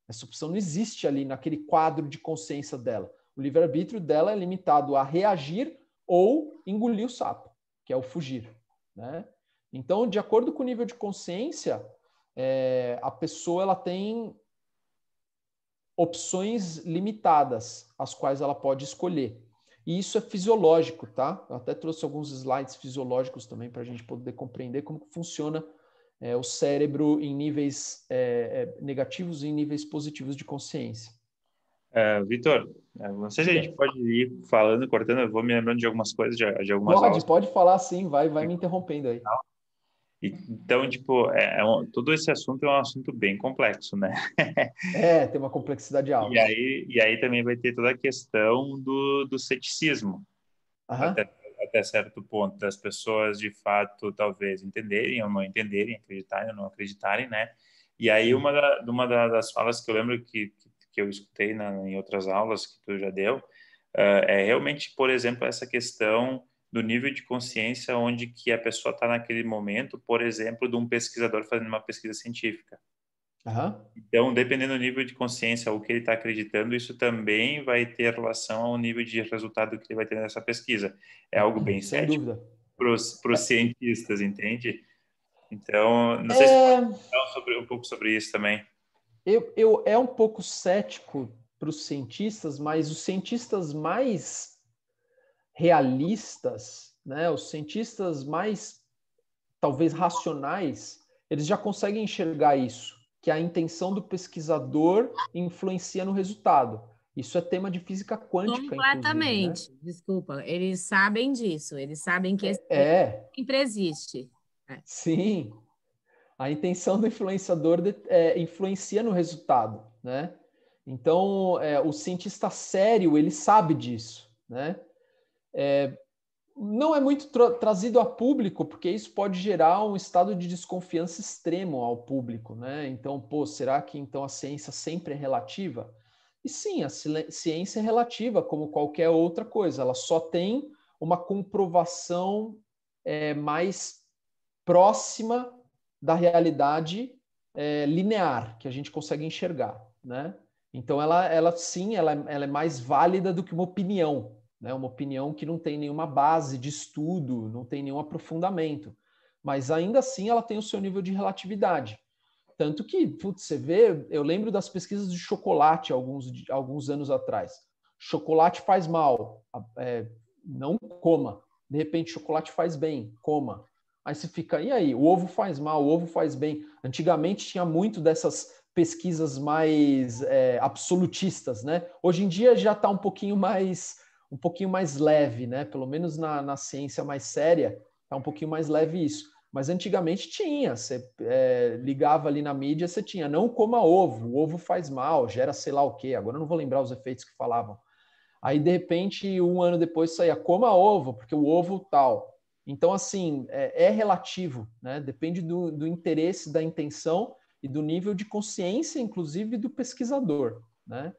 Essa opção não existe ali naquele quadro de consciência dela. O livre-arbítrio dela é limitado a reagir ou engolir o sapo, que é o fugir, né? Então, de acordo com o nível de consciência, a pessoa ela tem opções limitadas, as quais ela pode escolher. E isso é fisiológico, tá? Eu até trouxe alguns slides fisiológicos também para a gente poder compreender como funciona o cérebro em níveis negativos e em níveis positivos de consciência. Vitor, não sei se a gente pode ir falando, cortando, eu vou me lembrando de algumas coisas, de algumas aulas. Pode falar sim, vai me interrompendo aí. Então, tipo, todo esse assunto é um assunto bem complexo, né? Tem uma complexidade alta. E aí também vai ter toda a questão do ceticismo, Aham. até certo ponto, das pessoas, de fato, talvez entenderem ou não entenderem, acreditarem ou não acreditarem, né? E aí, das falas que eu lembro que eu escutei em outras aulas que tu já deu, é realmente, por exemplo, essa questão do nível de consciência onde que a pessoa está naquele momento, por exemplo, de um pesquisador fazendo uma pesquisa científica. Aham. Então, dependendo do nível de consciência, o que ele está acreditando, isso também vai ter relação ao nível de resultado que ele vai ter nessa pesquisa. É algo bem Sem cético dúvida. para os cientistas, entende? Então, não sei se você pode falar um pouco sobre isso também. Eu é um pouco cético para os cientistas, mas os cientistas mais realistas, né, os cientistas mais talvez racionais, eles já conseguem enxergar isso, que a intenção do pesquisador influencia no resultado. Isso é tema de física quântica, inclusive, né? Completamente. Desculpa, eles sabem disso, eles sabem que esse sempre existe. Sim. A intenção do influenciador influencia no resultado, né? Então, o cientista sério, ele sabe disso, né? Não é muito trazido a público, porque isso pode gerar um estado de desconfiança extremo ao público, né? Então, será que então a ciência sempre é relativa? E sim, a ciência é relativa, como qualquer outra coisa. Ela só tem uma comprovação mais próxima da realidade linear, que a gente consegue enxergar, né? Então, ela sim, ela é mais válida do que uma opinião, né? Uma opinião que não tem nenhuma base de estudo, não tem nenhum aprofundamento. Mas, ainda assim, ela tem o seu nível de relatividade. Tanto que, putz, você vê, eu lembro das pesquisas de chocolate alguns anos atrás. Chocolate faz mal, não coma. De repente, chocolate faz bem, coma. Aí você fica, e aí? O ovo faz mal, o ovo faz bem. Antigamente tinha muito dessas pesquisas mais absolutistas, né? Hoje em dia já está um pouquinho mais leve, né? Pelo menos na ciência mais séria, está um pouquinho mais leve isso. Mas antigamente tinha, você ligava ali na mídia, você tinha, não coma ovo, o ovo faz mal, gera sei lá o quê. Agora eu não vou lembrar os efeitos que falavam. Aí, de repente, um ano depois saía, coma ovo, porque o ovo tal. Então, assim, é relativo, né? Depende do interesse, da intenção e do nível de consciência, inclusive, do pesquisador, né?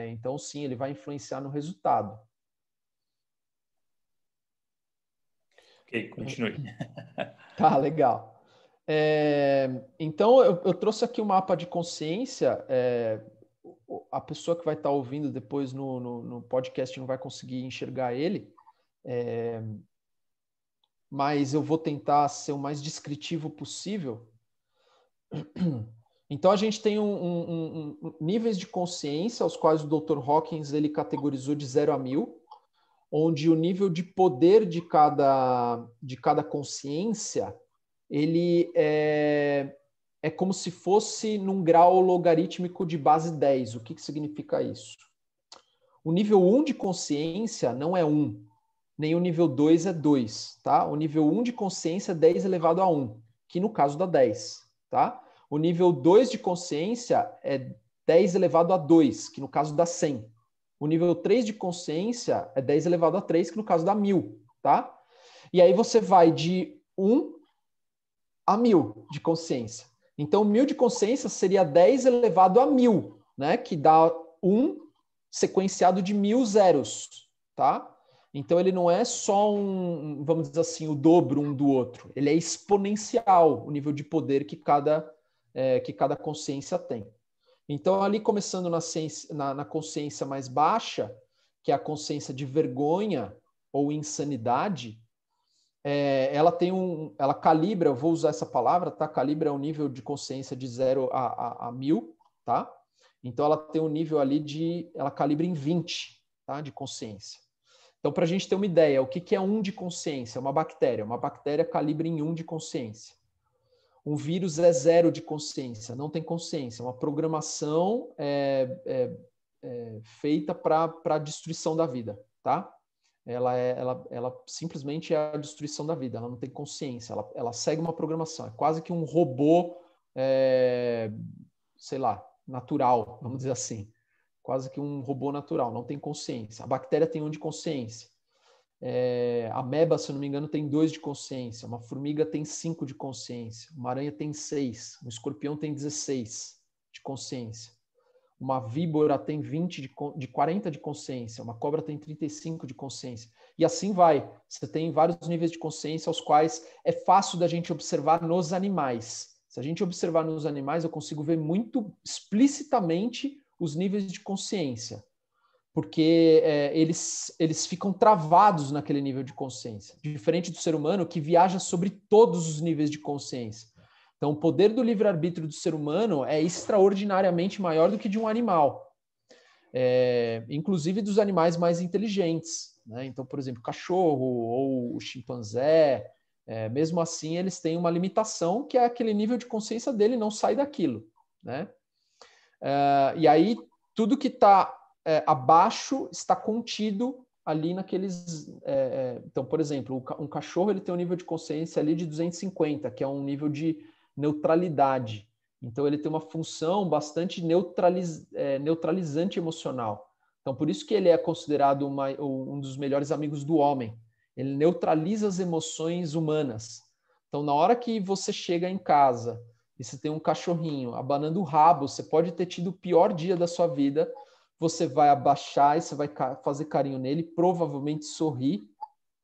Então, sim, ele vai influenciar no resultado. Ok, continue. Tá, legal. Então, eu trouxe aqui um mapa de consciência. A pessoa que vai estar ouvindo depois no podcast não vai conseguir enxergar ele, mas eu vou tentar ser o mais descritivo possível. Então, a gente tem níveis de consciência, os quais o Dr. Hawkins ele categorizou de 0 a 1000, onde o nível de poder de cada consciência ele é como se fosse num grau logarítmico de base 10. O que significa isso? O nível 1 de consciência não é 1, nem o nível 2 é 2, tá? O nível 1 de consciência é 10 elevado a 1, que no caso dá 10, tá? O nível 2 de consciência é 10 elevado a 2, que no caso dá 100. O nível 3 de consciência é 10 elevado a 3, que no caso dá 1000, tá? E aí você vai de 1 a 1000 de consciência. Então, 1000 de consciência seria 10 elevado a 1000, né? Que dá 1 sequenciado de 1000 zeros, tá? Então, ele não é só vamos dizer assim, o dobro um do outro. Ele é exponencial, o nível de poder que cada consciência tem. Então, ali começando na consciência mais baixa, que é a consciência de vergonha ou insanidade, ela calibra, eu vou usar essa palavra, tá? Calibra é um nível de consciência de 0 a 1000, tá? Então, ela tem um nível ali ela calibra em 20, tá? De consciência. Então, para a gente ter uma ideia, o que é 1 de consciência? Uma bactéria. Uma bactéria calibra em 1 de consciência. Um vírus é 0 de consciência, não tem consciência. É uma programação feita para a destruição da vida, tá? ela simplesmente é a destruição da vida, ela não tem consciência, ela segue uma programação, é quase que um robô, sei lá, natural, vamos dizer assim. Quase que um robô natural, não tem consciência. A bactéria tem 1 de consciência. A ameba, se eu não me engano, tem 2 de consciência. Uma formiga tem 5 de consciência. Uma aranha tem 6. Um escorpião tem 16 de consciência. Uma víbora tem 20 de 40 de consciência. Uma cobra tem 35 de consciência. E assim vai. Você tem vários níveis de consciência aos quais é fácil da gente observar nos animais. Se a gente observar nos animais, eu consigo ver muito explicitamente os níveis de consciência, porque eles ficam travados naquele nível de consciência, diferente do ser humano que viaja sobre todos os níveis de consciência. Então, o poder do livre-arbítrio do ser humano é extraordinariamente maior do que de um animal, inclusive dos animais mais inteligentes, né? Então, por exemplo, o cachorro ou o chimpanzé, mesmo assim, eles têm uma limitação que é aquele nível de consciência dele não sai daquilo, né? E aí, tudo que está abaixo está contido ali naqueles... então, por exemplo, um cachorro ele tem um nível de consciência ali de 250, que é um nível de neutralidade. Então, ele tem uma função bastante neutralizante emocional. Então, por isso que ele é considerado um dos melhores amigos do homem. Ele neutraliza as emoções humanas. Então, na hora que você chega em casa e você tem um cachorrinho abanando o rabo, você pode ter tido o pior dia da sua vida, você vai abaixar e você vai fazer carinho nele, provavelmente sorrir,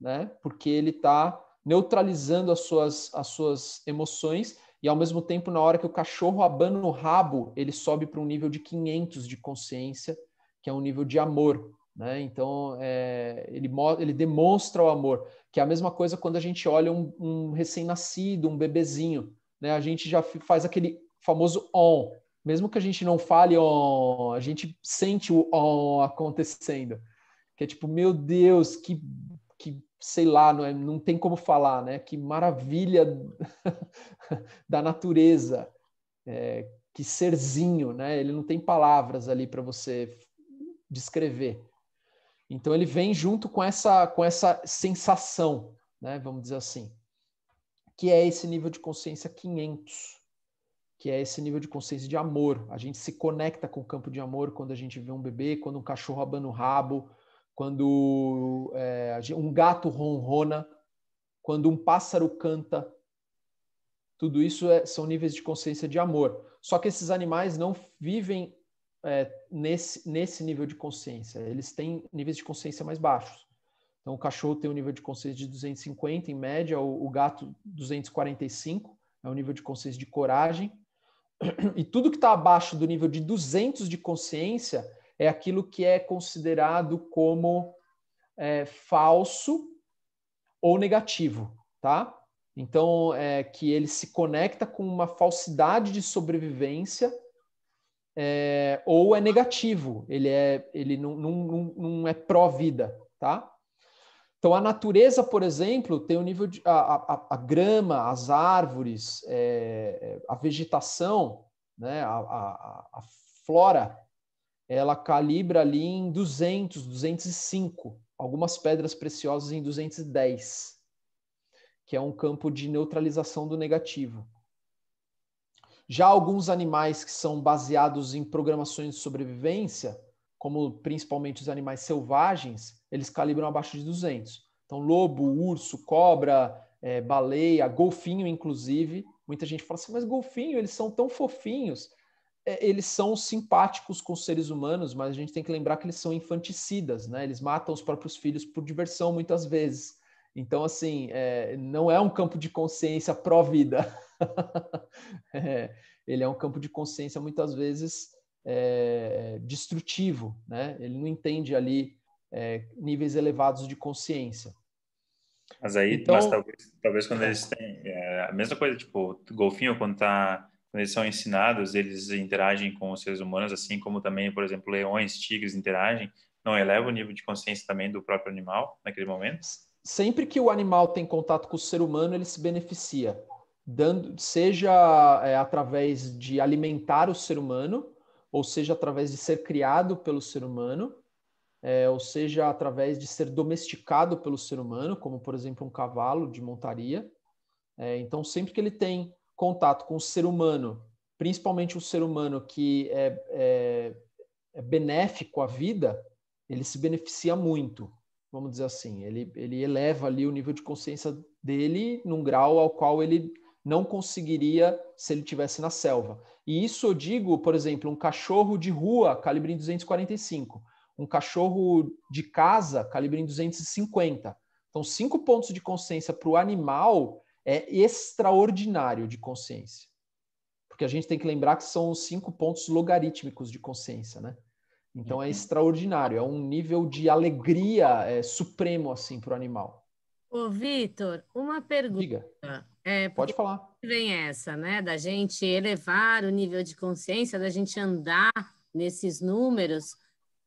né? Porque ele está neutralizando as suas emoções e, ao mesmo tempo, na hora que o cachorro abana o rabo, ele sobe para um nível de 500 de consciência, que é um nível de amor, né? Então, ele demonstra o amor, que é a mesma coisa quando a gente olha um recém-nascido, um bebezinho, né? A gente já faz aquele famoso on. Mesmo que a gente não fale on, a gente sente o on acontecendo. Que é tipo, meu Deus, que sei lá, não tem como falar, né? Que maravilha da natureza. Que serzinho, né? Ele não tem palavras ali para você descrever. Então ele vem junto com essa sensação, né? Vamos dizer assim, que é esse nível de consciência 500, que é esse nível de consciência de amor. A gente se conecta com o campo de amor quando a gente vê um bebê, quando um cachorro abana o rabo, quando um gato ronrona, quando um pássaro canta. Tudo isso são níveis de consciência de amor. Só que esses animais não vivem nesse nível de consciência. Eles têm níveis de consciência mais baixos. Então, o cachorro tem um nível de consciência de 250, em média, o gato 245, é um nível de consciência de coragem. E tudo que está abaixo do nível de 200 de consciência é aquilo que é considerado como falso ou negativo, tá? Então, que ele se conecta com uma falsidade de sobrevivência ou é negativo, ele não é pró-vida, tá? Então, a natureza, por exemplo, tem um nível de... A grama, as árvores, a vegetação, né, a flora, ela calibra ali em 200, 205. Algumas pedras preciosas em 210, que é um campo de neutralização do negativo. Já alguns animais que são baseados em programações de sobrevivência, como principalmente os animais selvagens, eles calibram abaixo de 200. Então, lobo, urso, cobra, baleia, golfinho, inclusive. Muita gente fala assim, mas golfinho, eles são tão fofinhos. Eles são simpáticos com os seres humanos, mas a gente tem que lembrar que eles são infanticidas, né? Eles matam os próprios filhos por diversão, muitas vezes. Então, assim, não é um campo de consciência pró-vida. Ele é um campo de consciência, muitas vezes, destrutivo, né? Ele não entende ali níveis elevados de consciência. Mas aí, então, talvez quando eles têm... a mesma coisa, tipo, golfinho, quando eles são ensinados, eles interagem com os seres humanos, assim como também, por exemplo, leões, tigres interagem, não eleva o nível de consciência também do próprio animal naquele momento? Sempre que o animal tem contato com o ser humano, ele se beneficia, seja através de alimentar o ser humano, ou seja através de ser criado pelo ser humano, ou seja, através de ser domesticado pelo ser humano, como, por exemplo, um cavalo de montaria. Então, sempre que ele tem contato com o ser humano, principalmente o ser humano que é benéfico à vida, ele se beneficia muito, vamos dizer assim. Ele eleva ali o nível de consciência dele num grau ao qual ele não conseguiria se ele estivesse na selva. E isso eu digo, por exemplo, um cachorro de rua, calibre em 245, um cachorro de casa, calibre em 250. Então, 5 pontos de consciência para o animal é extraordinário de consciência. Porque a gente tem que lembrar que são os 5 pontos logarítmicos de consciência, né? Então, é extraordinário, é um nível de alegria supremo, assim, para o animal. Ô, Vitor, uma pergunta. Diga. Pode falar. Vem essa, né? Da gente elevar o nível de consciência, da gente andar nesses números,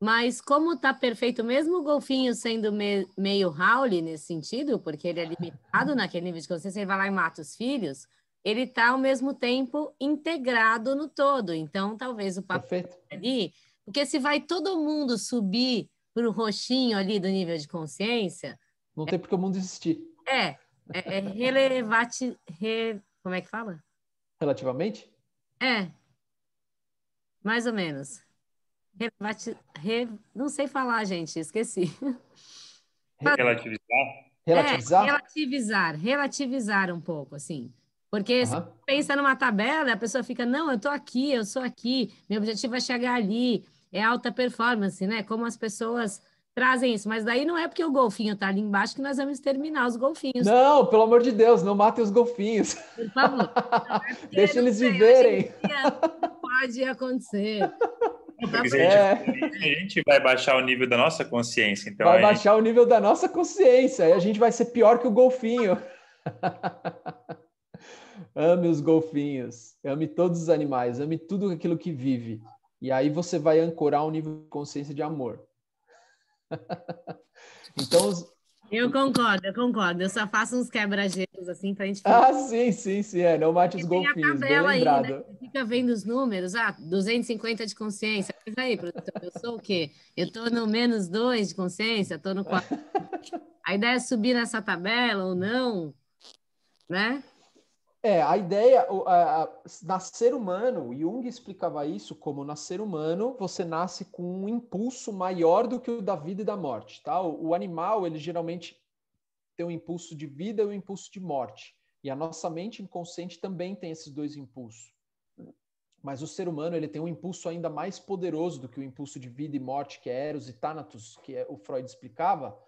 mas como está perfeito, mesmo o golfinho sendo meio Howley nesse sentido, porque ele é limitado naquele nível de consciência, ele vai lá e mata os filhos, ele está ao mesmo tempo integrado no todo. Então, talvez o papel ali, porque se vai todo mundo subir para o roxinho ali do nível de consciência... Não tem porque o mundo existir. Relevante... Como é que fala? Relativamente? Mais ou menos. Não sei falar, gente, esqueci. Relativizar? Relativizar um pouco, assim. Porque se pensa numa tabela, a pessoa fica, não, eu sou aqui, meu objetivo é chegar ali, é alta performance, né? Como as pessoas trazem isso. Mas daí não é porque o golfinho está ali embaixo que nós vamos exterminar os golfinhos. Não, pelo amor de Deus, não matem os golfinhos. Por favor. Deixa eles viverem. Pode acontecer. Porque se a gente vai baixar o nível da nossa consciência. Então vai baixar o nível da nossa consciência. Aí a gente vai ser pior que o golfinho. Ame os golfinhos. Ame todos os animais. Ame tudo aquilo que vive. E aí você vai ancorar um nível de consciência de amor. Então... Eu concordo. Eu só faço uns quebra-gelos assim pra gente... sim. Não mate os golfinhos, bem lembrado. Aí, né? Você fica vendo os números, 250 de consciência. Mas aí, professor, eu sou o quê? Eu tô no -2 de consciência, tô no 4. A ideia é subir nessa tabela ou não, né? A ideia, nascer humano, Jung explicava isso como nascer humano, você nasce com um impulso maior do que o da vida e da morte, tá? O animal, ele geralmente tem um impulso de vida e um impulso de morte. E a nossa mente inconsciente também tem esses dois impulsos. Mas o ser humano, ele tem um impulso ainda mais poderoso do que o impulso de vida e morte, que é Eros e Thanatos, que o Freud explicava,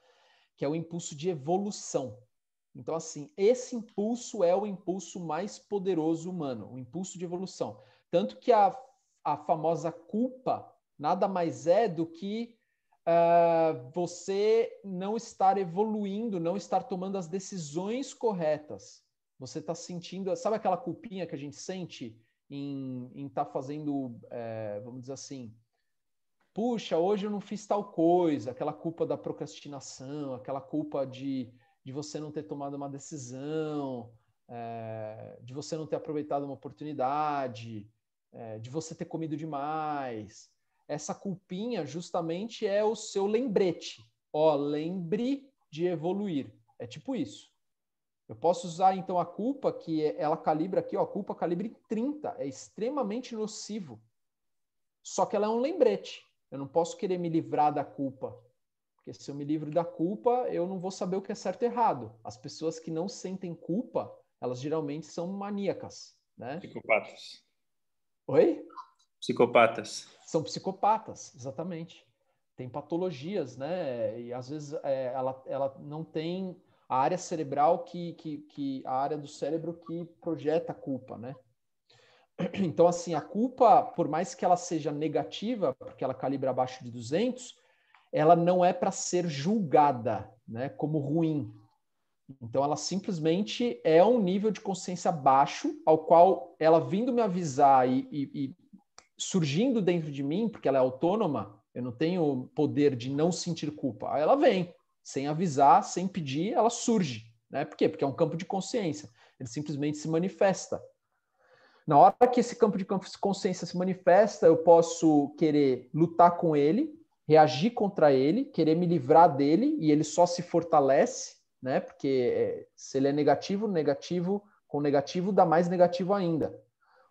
que é o impulso de evolução. Então, assim, esse impulso é o impulso mais poderoso humano, o impulso de evolução. Tanto que a famosa culpa nada mais é do que você não estar evoluindo, não estar tomando as decisões corretas. Você está sentindo... Sabe aquela culpinha que a gente sente em estar fazendo, vamos dizer assim, puxa, hoje eu não fiz tal coisa, aquela culpa da procrastinação, aquela culpa de você não ter tomado uma decisão, de você não ter aproveitado uma oportunidade, de você ter comido demais. Essa culpinha justamente é o seu lembrete. Lembre de evoluir. É tipo isso. Eu posso usar, então, a culpa, que ela calibra aqui, a culpa calibre 30. É extremamente nocivo. Só que ela é um lembrete. Eu não posso querer me livrar da culpa. Porque se eu me livro da culpa, eu não vou saber o que é certo e errado. As pessoas que não sentem culpa, elas geralmente são maníacas, né? Psicopatas. Oi? Psicopatas. São psicopatas, exatamente. Tem patologias, né? E às vezes ela não tem a área cerebral a área do cérebro que projeta a culpa, né? Então, assim, a culpa, por mais que ela seja negativa, porque ela calibra abaixo de 200, ela não é para ser julgada, né, como ruim. Então, ela simplesmente é um nível de consciência baixo, ao qual ela vindo me avisar e surgindo dentro de mim, porque ela é autônoma, eu não tenho poder de não sentir culpa. Aí ela vem, sem avisar, sem pedir, ela surge. Né? Por quê? Porque é um campo de consciência. Ele simplesmente se manifesta. Na hora que esse campo de consciência se manifesta, eu posso querer lutar com ele, reagir contra ele, querer me livrar dele, e ele só se fortalece, né? Porque se ele é negativo, negativo com negativo dá mais negativo ainda.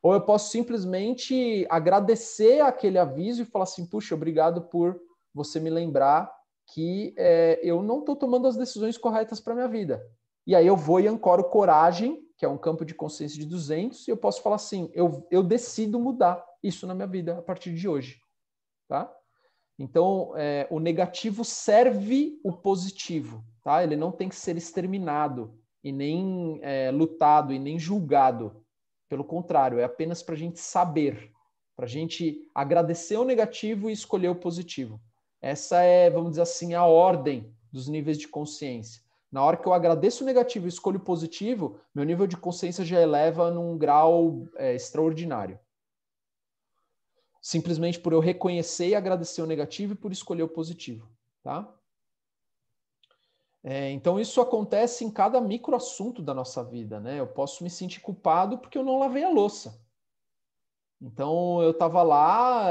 Ou eu posso simplesmente agradecer aquele aviso e falar assim, puxa, obrigado por você me lembrar que eu não estou tomando as decisões corretas para a minha vida. E aí eu vou e ancoro coragem, que é um campo de consciência de 200, e eu posso falar assim, eu decido mudar isso na minha vida a partir de hoje. Tá? Então, o negativo serve o positivo. Tá? Ele não tem que ser exterminado, e nem lutado, e nem julgado. Pelo contrário, é apenas para a gente saber, para a gente agradecer o negativo e escolher o positivo. Essa é, vamos dizer assim, a ordem dos níveis de consciência. Na hora que eu agradeço o negativo e escolho o positivo, meu nível de consciência já eleva num grau extraordinário. Simplesmente por eu reconhecer e agradecer o negativo e por escolher o positivo. Tá? Então, isso acontece em cada microassunto da nossa vida. Né? Eu posso me sentir culpado porque eu não lavei a louça. Então, eu estava lá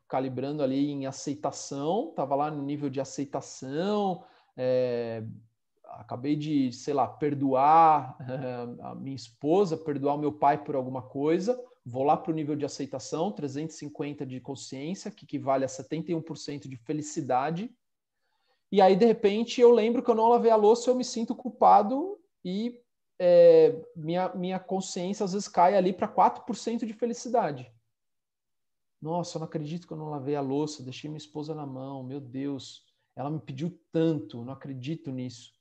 calibrando ali em aceitação, estava lá no nível de aceitação, acabei de, sei lá, perdoar a minha esposa, perdoar o meu pai por alguma coisa, vou lá para o nível de aceitação, 350 de consciência, que equivale a 71% de felicidade, e aí, de repente, eu lembro que eu não lavei a louça, eu me sinto culpado e minha consciência às vezes cai ali para 4% de felicidade. Nossa, eu não acredito que eu não lavei a louça, deixei minha esposa na mão, meu Deus, ela me pediu tanto, não acredito nisso.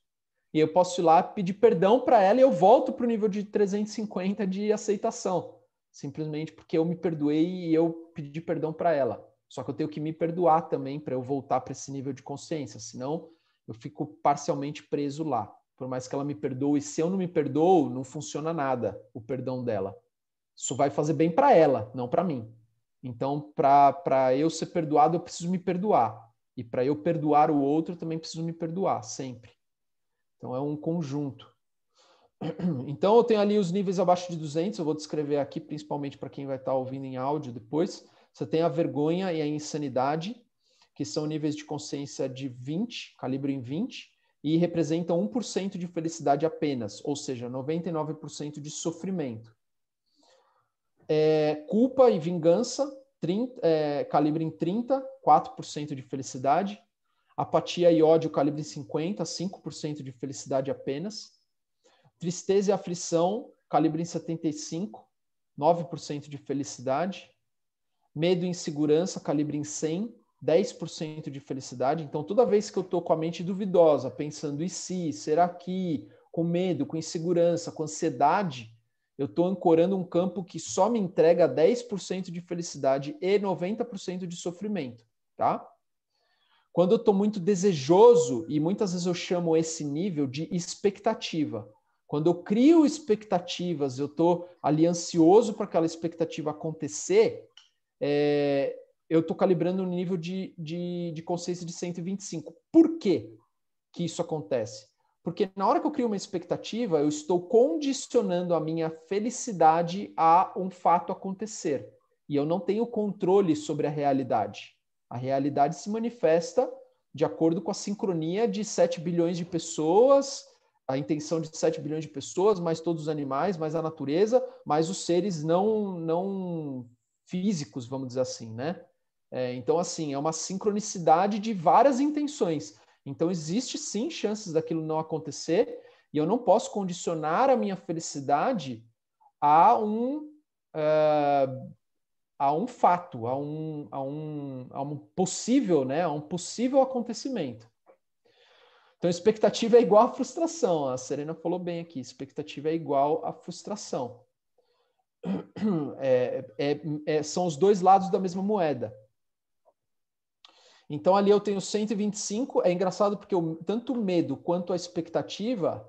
E eu posso ir lá pedir perdão para ela e eu volto para o nível de 350 de aceitação, simplesmente porque eu me perdoei e eu pedi perdão para ela. Só que eu tenho que me perdoar também para eu voltar para esse nível de consciência, senão eu fico parcialmente preso lá. Por mais que ela me perdoe, se eu não me perdoo, não funciona nada o perdão dela. Isso vai fazer bem para ela, não para mim. Então, para eu ser perdoado, eu preciso me perdoar. E para eu perdoar o outro, eu também preciso me perdoar, sempre. Então, é um conjunto. Então, eu tenho ali os níveis abaixo de 200, eu vou descrever aqui, principalmente para quem vai estar ouvindo em áudio depois. Você tem a vergonha e a insanidade, que são níveis de consciência de 20, calibre em 20, e representam 1% de felicidade apenas, ou seja, 99% de sofrimento. Culpa e vingança, calibre em 30, 4% de felicidade. Apatia e ódio, calibre em 50, 5% de felicidade apenas. Tristeza e aflição, calibre em 75, 9% de felicidade. Medo e insegurança, calibre em 100, 10% de felicidade. Então, toda vez que eu estou com a mente duvidosa, pensando e se, será que, com medo, com insegurança, com ansiedade, eu estou ancorando um campo que só me entrega 10% de felicidade e 90% de sofrimento, tá? Quando eu estou muito desejoso, e muitas vezes eu chamo esse nível de expectativa. Quando eu crio expectativas, eu estou ali ansioso para aquela expectativa acontecer, eu estou calibrando um nível de consciência de 125. Por quê que isso acontece? Porque na hora que eu crio uma expectativa, eu estou condicionando a minha felicidade a um fato acontecer. E eu não tenho controle sobre a realidade. A realidade se manifesta de acordo com a sincronia de 7 bilhões de pessoas, a intenção de 7 bilhões de pessoas, mais todos os animais, mais a natureza, mais os seres não físicos, vamos dizer assim, né? Então, assim, é uma sincronicidade de várias intenções. Então, existe sim chances daquilo não acontecer e eu não posso condicionar a minha felicidade a um fato, a um possível, né? A um possível acontecimento. Então, expectativa é igual à frustração. A Serena falou bem aqui, expectativa é igual à frustração. São os dois lados da mesma moeda. Então, ali eu tenho 125. É engraçado porque tanto o medo quanto a expectativa,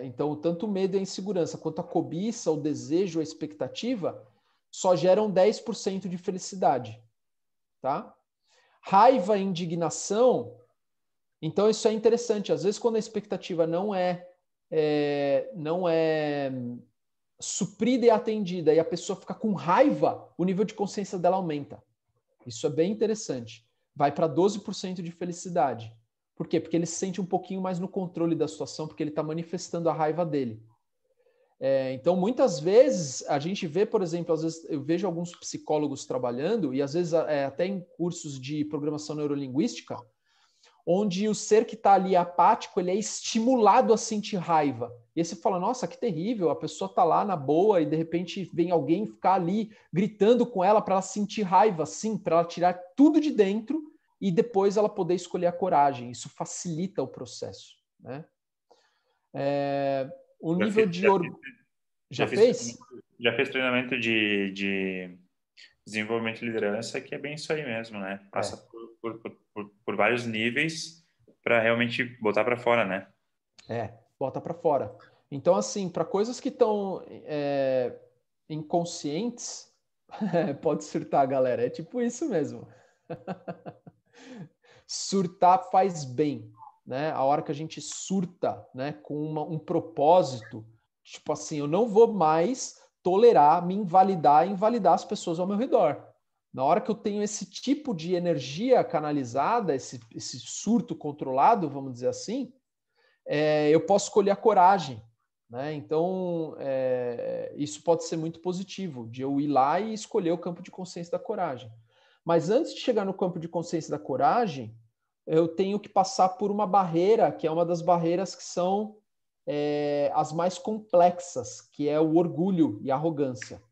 então, tanto o medo e a insegurança, quanto a cobiça, o desejo, a expectativa, só geram 10% de felicidade. Tá? Raiva e indignação, então isso é interessante. Às vezes, quando a expectativa não é suprida e atendida e a pessoa fica com raiva, o nível de consciência dela aumenta. Isso é bem interessante. Vai para 12% de felicidade. Por quê? Porque ele se sente um pouquinho mais no controle da situação, porque ele está manifestando a raiva dele. Então, muitas vezes, a gente vê, por exemplo, às vezes eu vejo alguns psicólogos trabalhando, e às vezes até em cursos de programação neurolinguística, onde o ser que está ali apático, ele é estimulado a sentir raiva. E aí você fala, nossa, que terrível, a pessoa está lá na boa e de repente vem alguém ficar ali gritando com ela para ela sentir raiva, sim, para ela tirar tudo de dentro e depois ela poder escolher a coragem. Isso facilita o processo, né? O nível de orgulho... Já fez? Já fez treinamento de desenvolvimento de liderança, que é bem isso aí mesmo, né? Passa por vários níveis para realmente botar para fora, né? Bota para fora. Então, assim, para coisas que estão inconscientes, pode surtar, galera. É tipo isso mesmo. Surtar faz bem, né? A hora que a gente surta, né, com um propósito, tipo assim, eu não vou mais tolerar me invalidar e invalidar as pessoas ao meu redor. Na hora que eu tenho esse tipo de energia canalizada, esse surto controlado, vamos dizer assim, eu posso escolher a coragem, né? Então, isso pode ser muito positivo, de eu ir lá e escolher o campo de consciência da coragem. Mas antes de chegar no campo de consciência da coragem, eu tenho que passar por uma barreira, que é uma das barreiras que são as mais complexas, que é o orgulho e a arrogância.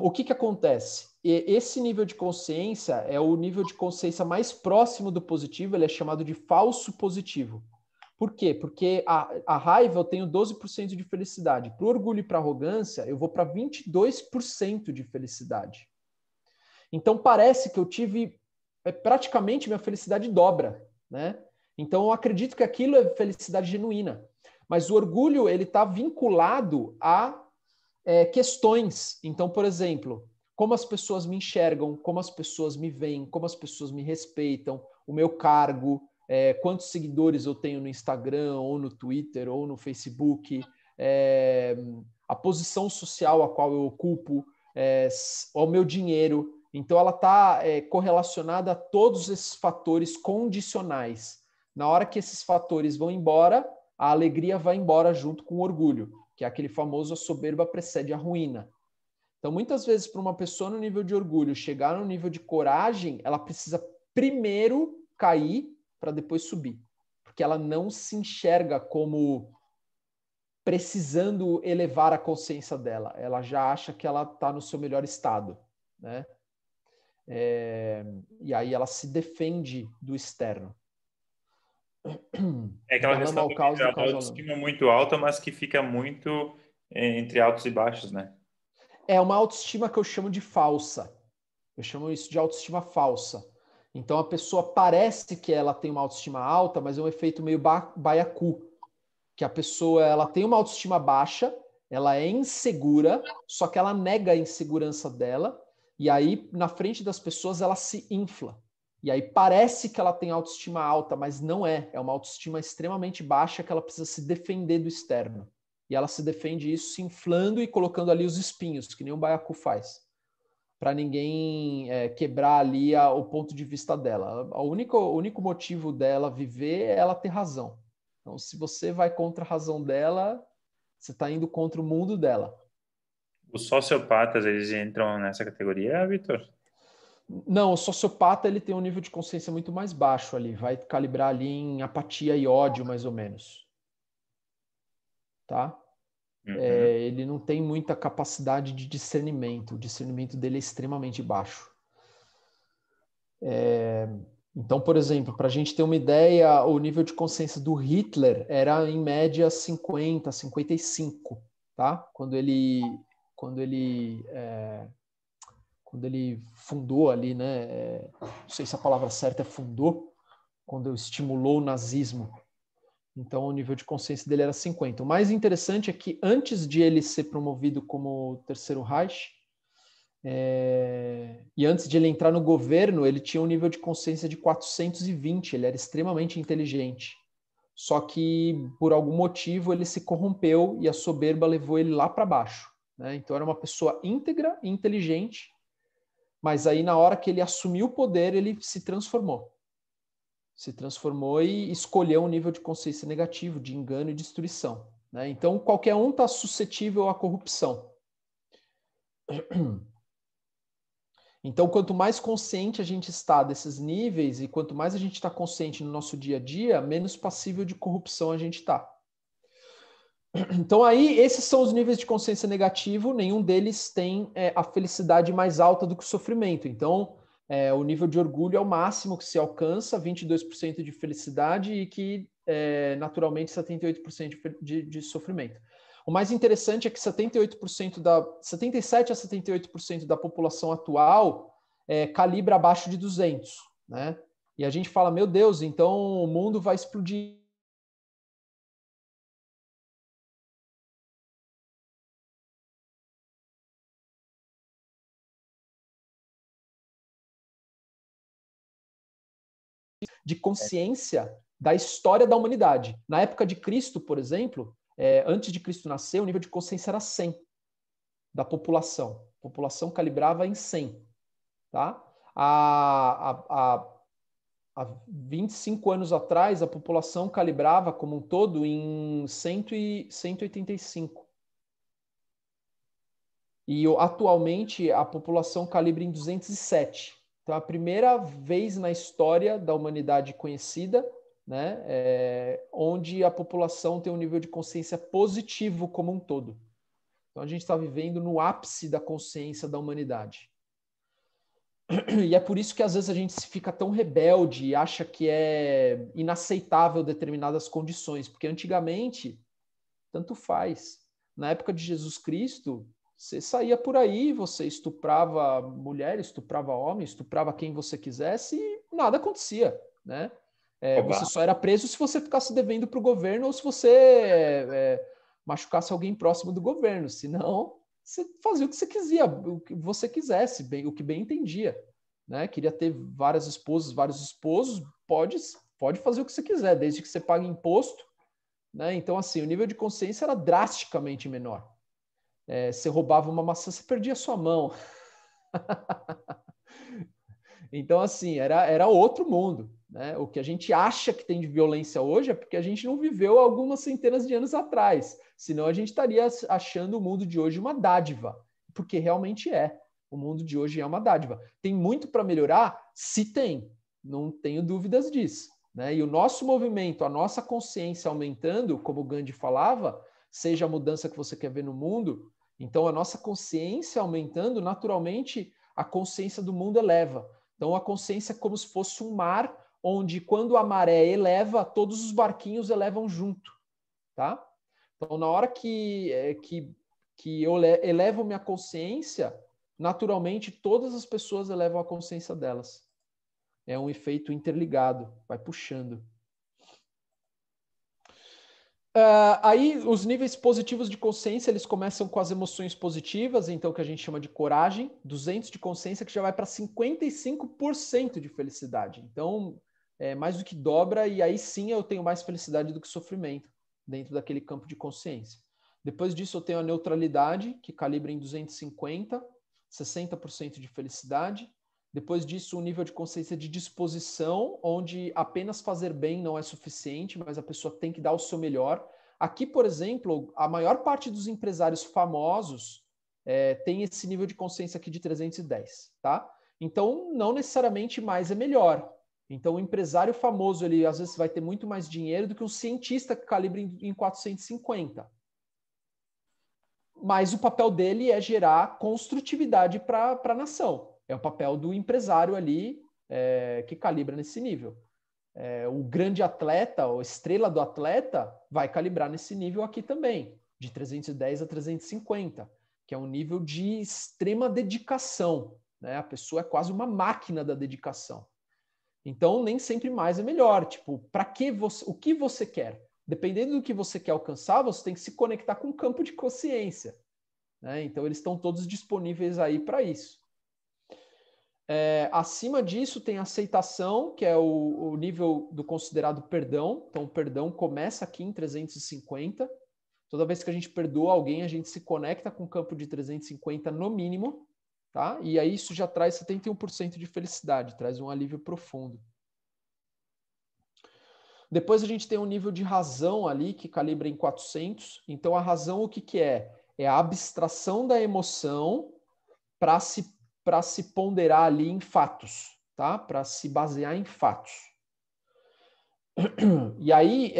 O que acontece? Esse nível de consciência é o nível de consciência mais próximo do positivo, ele é chamado de falso positivo. Por quê? Porque a raiva eu tenho 12% de felicidade. Para o orgulho e para a arrogância, eu vou para 22% de felicidade. Então parece que eu tive praticamente minha felicidade dobra, né? Então eu acredito que aquilo é felicidade genuína. Mas o orgulho, ele está vinculado a questões. Então, por exemplo, como as pessoas me enxergam, como as pessoas me veem, como as pessoas me respeitam, o meu cargo, quantos seguidores eu tenho no Instagram, ou no Twitter, ou no Facebook, a posição social a qual eu ocupo, o meu dinheiro. Então, ela está correlacionada a todos esses fatores condicionais. Na hora que esses fatores vão embora, a alegria vai embora junto com o orgulho, que é aquele famoso a soberba precede a ruína. Então, muitas vezes, para uma pessoa no nível de orgulho chegar no nível de coragem, ela precisa primeiro cair para depois subir. Porque ela não se enxerga como precisando elevar a consciência dela. Ela já acha que ela está no seu melhor estado, né? E aí ela se defende do externo. É aquela questão da autoestima muito alta, mas que fica muito entre altos e baixos, né? É uma autoestima que eu chamo de falsa. Eu chamo isso de autoestima falsa. Então a pessoa parece que ela tem uma autoestima alta, mas é um efeito meio baiacu, que a pessoa ela tem uma autoestima baixa, ela é insegura, só que ela nega a insegurança dela, e aí na frente das pessoas ela se infla. E aí parece que ela tem autoestima alta, mas não é. É uma autoestima extremamente baixa que ela precisa se defender do externo. E ela se defende isso se inflando e colocando ali os espinhos, que nem um baiacu faz, para ninguém quebrar ali o ponto de vista dela. O único motivo dela viver é ela ter razão. Então, se você vai contra a razão dela, você está indo contra o mundo dela. Os sociopatas, eles entram nessa categoria, Vitor? Não, o sociopata ele tem um nível de consciência muito mais baixo ali, vai calibrar ali em apatia e ódio, mais ou menos. Tá? Uhum. Ele não tem muita capacidade de discernimento, o discernimento dele é extremamente baixo. Então, por exemplo, para a gente ter uma ideia, o nível de consciência do Hitler era em média 50, 55, tá? Quando ele fundou ali, né? Não sei se a palavra certa é fundou, quando estimulou o nazismo. Então, o nível de consciência dele era 50. O mais interessante é que antes de ele ser promovido como Terceiro Reich, e antes de ele entrar no governo, ele tinha um nível de consciência de 420, ele era extremamente inteligente. Só que, por algum motivo, ele se corrompeu e a soberba levou ele lá para baixo, né? Então, era uma pessoa íntegra e inteligente, Mas aí, na hora que ele assumiu o poder, ele se transformou. Se transformou e escolheu um nível de consciência negativo, de engano e destruição, né? Então, qualquer um está suscetível à corrupção. Então, quanto mais consciente a gente está desses níveis e quanto mais a gente está consciente no nosso dia a dia, menos passível de corrupção a gente está. Então, aí, esses são os níveis de consciência negativo, nenhum deles tem a felicidade mais alta do que o sofrimento. Então, o nível de orgulho é o máximo que se alcança, 22% de felicidade e que, naturalmente, 78% de sofrimento. O mais interessante é que 77 a 78% da população atual calibra abaixo de 200, né? E a gente fala, meu Deus, então o mundo vai explodir. De consciência da história da humanidade. Na época de Cristo, por exemplo, antes de Cristo nascer, o nível de consciência era 100 da população. A população calibrava em 100. Tá? Há 25 anos atrás, a população calibrava como um todo em 185. E atualmente a população calibra em 207. Então, a primeira vez na história da humanidade conhecida, né, onde a população tem um nível de consciência positivo como um todo. Então, a gente está vivendo no ápice da consciência da humanidade. E é por isso que às vezes a gente fica tão rebelde e acha que é inaceitável determinadas condições, porque antigamente, tanto faz. Na época de Jesus Cristo, você saía por aí, você estuprava mulher, estuprava homem, estuprava quem você quisesse e nada acontecia, né? Você só era preso se você ficasse devendo para o governo ou se você machucasse alguém próximo do governo, senão você fazia o que você quisia, o que você quisesse, o que bem entendia, né? Queria ter várias esposas, vários esposos, pode fazer o que você quiser, desde que você pague imposto, né? Então, assim, o nível de consciência era drasticamente menor. Você roubava uma maçã, você perdia a sua mão. Então, assim, era outro mundo, né? O que a gente acha que tem de violência hoje é porque a gente não viveu algumas centenas de anos atrás. Senão a gente estaria achando o mundo de hoje uma dádiva, porque realmente é. O mundo de hoje é uma dádiva. Tem muito para melhorar? Se tem. Não tenho dúvidas disso, né? E o nosso movimento, a nossa consciência aumentando, como o Gandhi falava, seja a mudança que você quer ver no mundo, então a nossa consciência aumentando, naturalmente, a consciência do mundo eleva. Então, a consciência é como se fosse um mar, onde quando a maré eleva, todos os barquinhos elevam junto, tá? Então, na hora que eu elevo minha consciência, naturalmente, todas as pessoas elevam a consciência delas. É um efeito interligado, vai puxando. Aí, os níveis positivos de consciência, eles começam com as emoções positivas, então, que a gente chama de coragem, 200 de consciência, que já vai para 55% de felicidade. Então, mais do que dobra, e aí sim eu tenho mais felicidade do que sofrimento, dentro daquele campo de consciência. Depois disso, eu tenho a neutralidade, que calibra em 250, 60% de felicidade. Depois disso, um nível de consciência de disposição, onde apenas fazer bem não é suficiente, mas a pessoa tem que dar o seu melhor. Aqui, por exemplo, a maior parte dos empresários famosos tem esse nível de consciência aqui de 310, tá? Então, não necessariamente mais é melhor. Então, o empresário famoso, ele às vezes vai ter muito mais dinheiro do que um cientista que calibra em 450. Mas o papel dele é gerar construtividade para a nação. É o papel do empresário ali que calibra nesse nível. O grande atleta, ou estrela do atleta, vai calibrar nesse nível aqui também, de 310 a 350, que é um nível de extrema dedicação, né? A pessoa é quase uma máquina da dedicação. Então, nem sempre mais é melhor. Tipo, o que você quer? Dependendo do que você quer alcançar, você tem que se conectar com o campo de consciência, né? Então, eles estão todos disponíveis aí para isso. Acima disso tem a aceitação, que é o nível do considerado perdão. Então, o perdão começa aqui em 350. Toda vez que a gente perdoa alguém, a gente se conecta com o campo de 350 no mínimo. tá? E aí isso já traz 71% de felicidade, traz um alívio profundo. Depois a gente tem um nível de razão ali que calibra em 400. Então a razão o que que é? É a abstração da emoção para se ponderar ali em fatos, tá? Para se basear em fatos. E aí,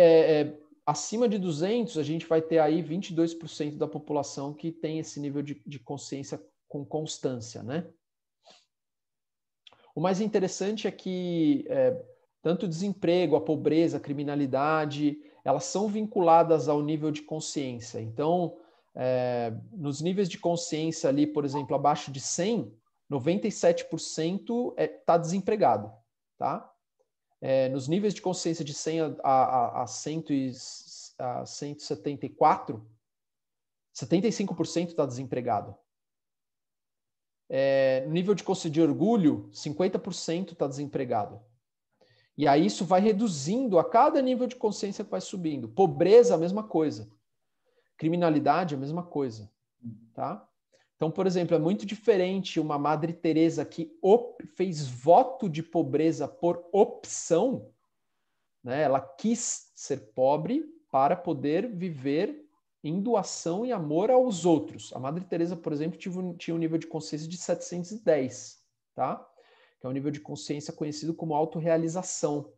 acima de 200, a gente vai ter aí 22% da população que tem esse nível de consciência com constância, né? O mais interessante é que tanto o desemprego, a pobreza, a criminalidade, elas são vinculadas ao nível de consciência. Então, nos níveis de consciência ali, por exemplo, abaixo de 100, 97% está desempregado, tá? Nos níveis de consciência de 100 a 174, 75% está desempregado. No nível de consciência de orgulho, 50% está desempregado. E aí isso vai reduzindo a cada nível de consciência que vai subindo. Pobreza, a mesma coisa. Criminalidade, a mesma coisa. Tá? Então, por exemplo, é muito diferente uma Madre Teresa que fez voto de pobreza por opção, né? Ela quis ser pobre para poder viver em doação e amor aos outros. A Madre Teresa, por exemplo, tinha um nível de consciência de 710, tá? Que é um nível de consciência conhecido como autorrealização.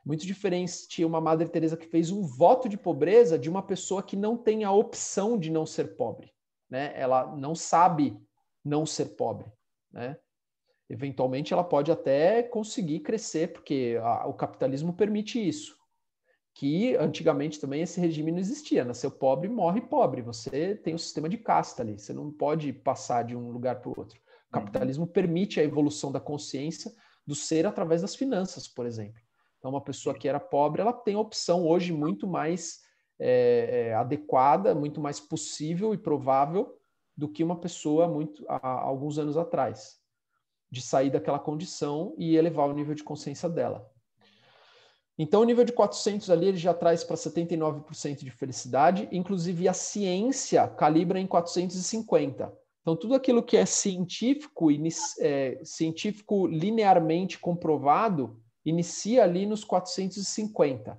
Muito diferente uma Madre Teresa que fez um voto de pobreza de uma pessoa que não tem a opção de não ser pobre, né? Ela não sabe não ser pobre, né? Eventualmente ela pode até conseguir crescer, porque o capitalismo permite isso. Que antigamente também esse regime não existia. Nasceu pobre, morre pobre. Você tem um sistema de casta ali. Você não pode passar de um lugar para o outro. O capitalismo permite a evolução da consciência do ser através das finanças, por exemplo. Então, uma pessoa que era pobre, ela tem a opção hoje muito mais adequada, muito mais possível e provável do que uma pessoa há alguns anos atrás, de sair daquela condição e elevar o nível de consciência dela. Então, o nível de 400 ali, ele já traz para 79% de felicidade, inclusive a ciência calibra em 450. Então, tudo aquilo que é científico linearmente comprovado, inicia ali nos 450.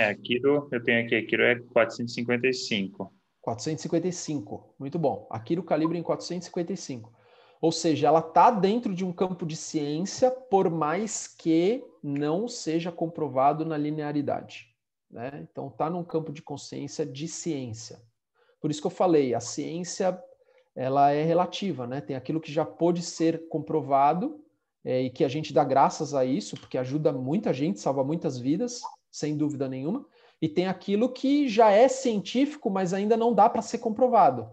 Akiro, eu tenho aqui, Akiro é 455. 455, muito bom. Akiro calibra em 455. Ou seja, ela está dentro de um campo de ciência, por mais que não seja comprovado na linearidade, né? Então, está num campo de consciência de ciência. Por isso que eu falei, a ciência ela é relativa, né? Tem aquilo que já pôde ser comprovado e que a gente dá graças a isso, porque ajuda muita gente, salva muitas vidas, sem dúvida nenhuma. E tem aquilo que já é científico, mas ainda não dá para ser comprovado.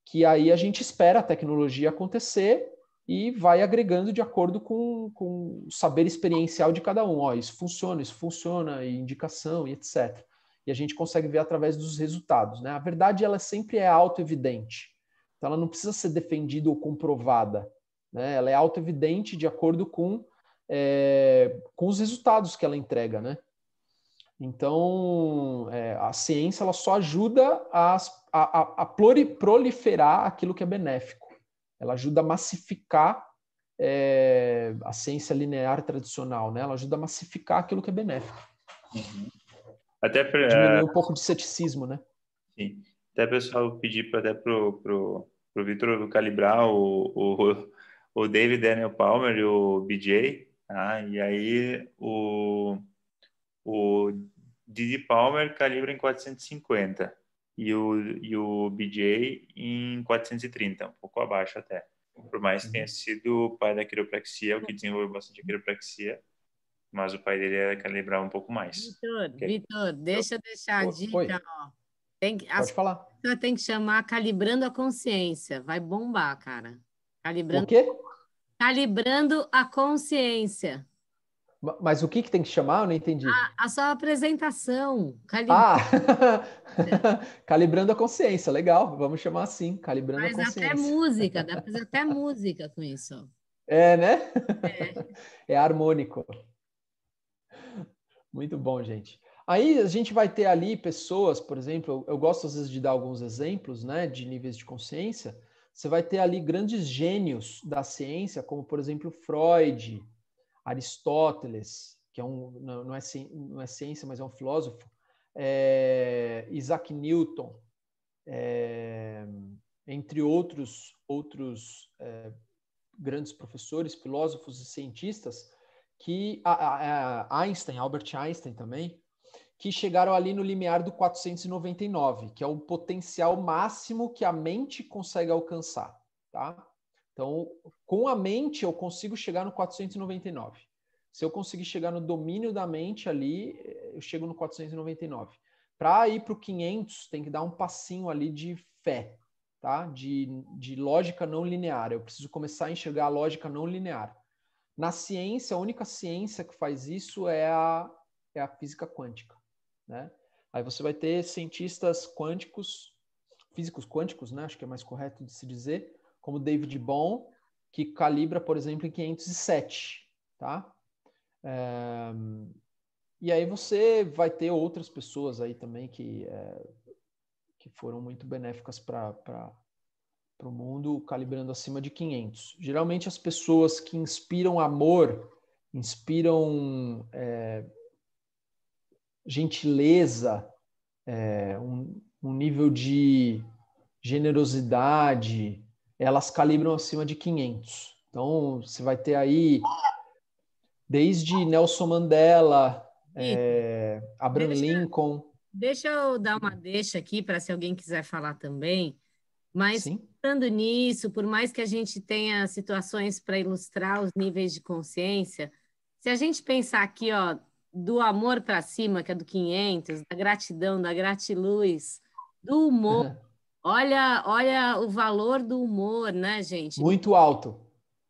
Que aí a gente espera a tecnologia acontecer e vai agregando de acordo com o saber experiencial de cada um. Ó, isso funciona, e indicação, e etc. E a gente consegue ver através dos resultados, né? A verdade, ela sempre é auto-evidente. Então, ela não precisa ser defendida ou comprovada, né? Ela é auto-evidente de acordo com os resultados que ela entrega, né? Então, a ciência ela só ajuda a proliferar aquilo que é benéfico. Ela ajuda a massificar a ciência linear tradicional, né? Ela ajuda a massificar aquilo que é benéfico. Uhum. Diminuir um pouco de ceticismo, né? Sim. Até pessoal pedir até pro Vitor calibrar o David Daniel Palmer e o BJ, e aí o Didi Palmer calibra em 450 e o BJ em 430, um pouco abaixo até. Por mais que tenha sido o pai da quiropraxia, o que desenvolveu bastante a quiropraxia, mas o pai dele era calibrar um pouco mais. Vitor, deixa eu deixar a dica, Oi. ó. Pode falar. Você tem que chamar Calibrando a Consciência. Vai bombar, cara. O quê? Calibrando a Consciência. Mas o que tem que chamar? Eu não entendi. A sua apresentação. Calibrando a consciência. Legal, vamos chamar assim, calibrando a Faz consciência. até música, dá para fazer até música com isso. Né? É harmônico. Muito bom, gente. Aí a gente vai ter ali pessoas, por exemplo, eu gosto às vezes de dar alguns exemplos, né, de níveis de consciência. você vai ter ali grandes gênios da ciência, como, por exemplo, Freud, Aristóteles, que não é ciência, mas é um filósofo, Isaac Newton, entre outros grandes professores, filósofos e cientistas, que Albert Einstein também, que chegaram ali no limiar do 499, que é o potencial máximo que a mente consegue alcançar, tá? Então, com a mente eu consigo chegar no 499. Se eu conseguir chegar no domínio da mente ali, eu chego no 499. Para ir para o 500, tem que dar um passinho ali de fé, tá? De lógica não linear. Eu preciso começar a enxergar a lógica não linear. Na ciência, a única ciência que faz isso é a física quântica, né? Aí você vai ter cientistas quânticos, físicos quânticos, né? Acho que é mais correto de se dizer, como David Bohm, que calibra, por exemplo, em 507, tá? E aí você vai ter outras pessoas aí também que foram muito benéficas para o mundo, calibrando acima de 500. Geralmente as pessoas que inspiram amor, inspiram gentileza, um nível de generosidade, elas calibram acima de 500. Então, você vai ter aí desde Nelson Mandela, Abraham Lincoln. Deixa eu dar uma deixa aqui para se alguém quiser falar também, mas Sim. pensando nisso, por mais que a gente tenha situações para ilustrar os níveis de consciência, se a gente pensar aqui, ó, do amor para cima, que é do 500, da gratidão, da gratiluz, do humor, olha o valor do humor, né, gente? Muito alto.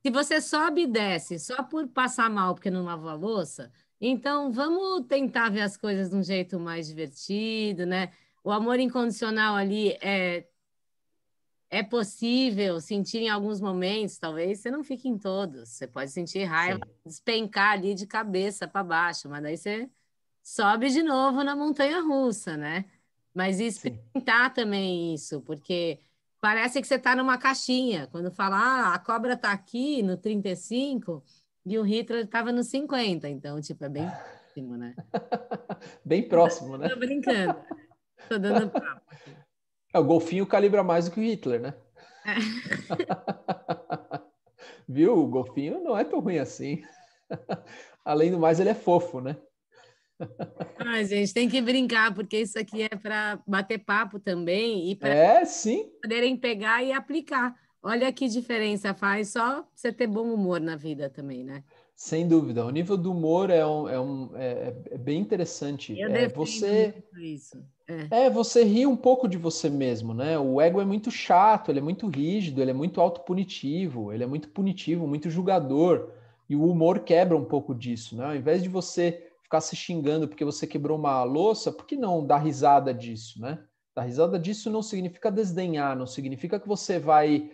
Se você sobe e desce só por passar mal porque não lavou a louça, então vamos tentar ver as coisas de um jeito mais divertido, né? O amor incondicional ali é possível sentir em alguns momentos, talvez você não fique em todos. Você pode sentir raiva, Sim. despencar ali de cabeça para baixo, mas daí você sobe de novo na montanha-russa, né? Mas experimentar também isso, porque parece que você está numa caixinha. Quando fala, a cobra está aqui no 35 e o Hitler estava no 50. Então, tipo, é bem próximo, né? Bem próximo, né? Tô brincando. Tô dando papo aqui. O golfinho calibra mais do que o Hitler, né? Viu? O golfinho não é tão ruim assim. Além do mais, ele é fofo, né? Ai, gente, tem que brincar, porque isso aqui é para bater papo também e para Sim. poderem pegar e aplicar. Olha que diferença faz só você ter bom humor na vida também, né? Sem dúvida. O nível do humor é bem interessante. Eu defendo muito isso. Você ri um pouco de você mesmo, né? O ego é muito chato, ele é muito rígido, ele é muito autopunitivo, ele é muito punitivo, muito julgador. E o humor quebra um pouco disso, né? Ao invés de você ficar se xingando porque você quebrou uma louça, por que não dar risada disso, né? Dar risada disso não significa desdenhar, não significa que você vai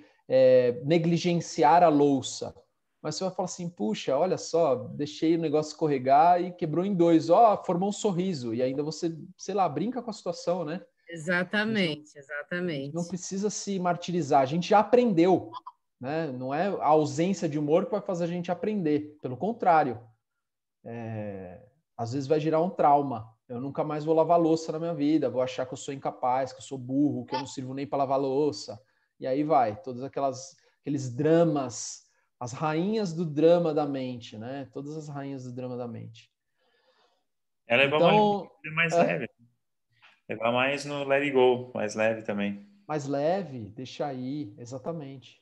negligenciar a louça. Mas você vai falar assim, puxa, olha só, deixei o negócio escorregar e quebrou em dois. Formou um sorriso. E ainda você, sei lá, brinca com a situação, né? Exatamente, A exatamente. gente não precisa se martirizar. A gente já aprendeu, né? Não é a ausência de humor que vai fazer a gente aprender. Pelo contrário. Às vezes vai gerar um trauma. Eu nunca mais vou lavar louça na minha vida. Vou achar que eu sou incapaz, que eu sou burro, que eu não sirvo nem para lavar louça. E aí vai. Todos aqueles dramas, as rainhas do drama da mente, né? Todas as rainhas do drama da mente. É levar uma vida mais leve. Levar mais no let it go, mais leve também. Mais leve, deixa aí, exatamente.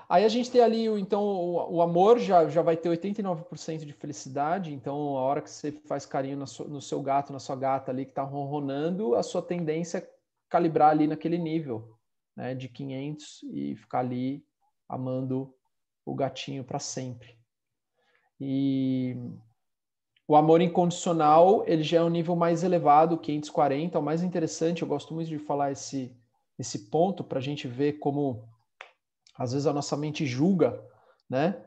Aí a gente tem ali, então, o amor já vai ter 89% de felicidade. Então, a hora que você faz carinho no seu gato, na sua gata ali que está ronronando, a sua tendência é calibrar ali naquele nível, né, de 500 e ficar ali amando o gatinho para sempre. E o amor incondicional, ele já é um nível mais elevado, 540, é o mais interessante. Eu gosto muito de falar esse ponto para a gente ver como às vezes a nossa mente julga, né,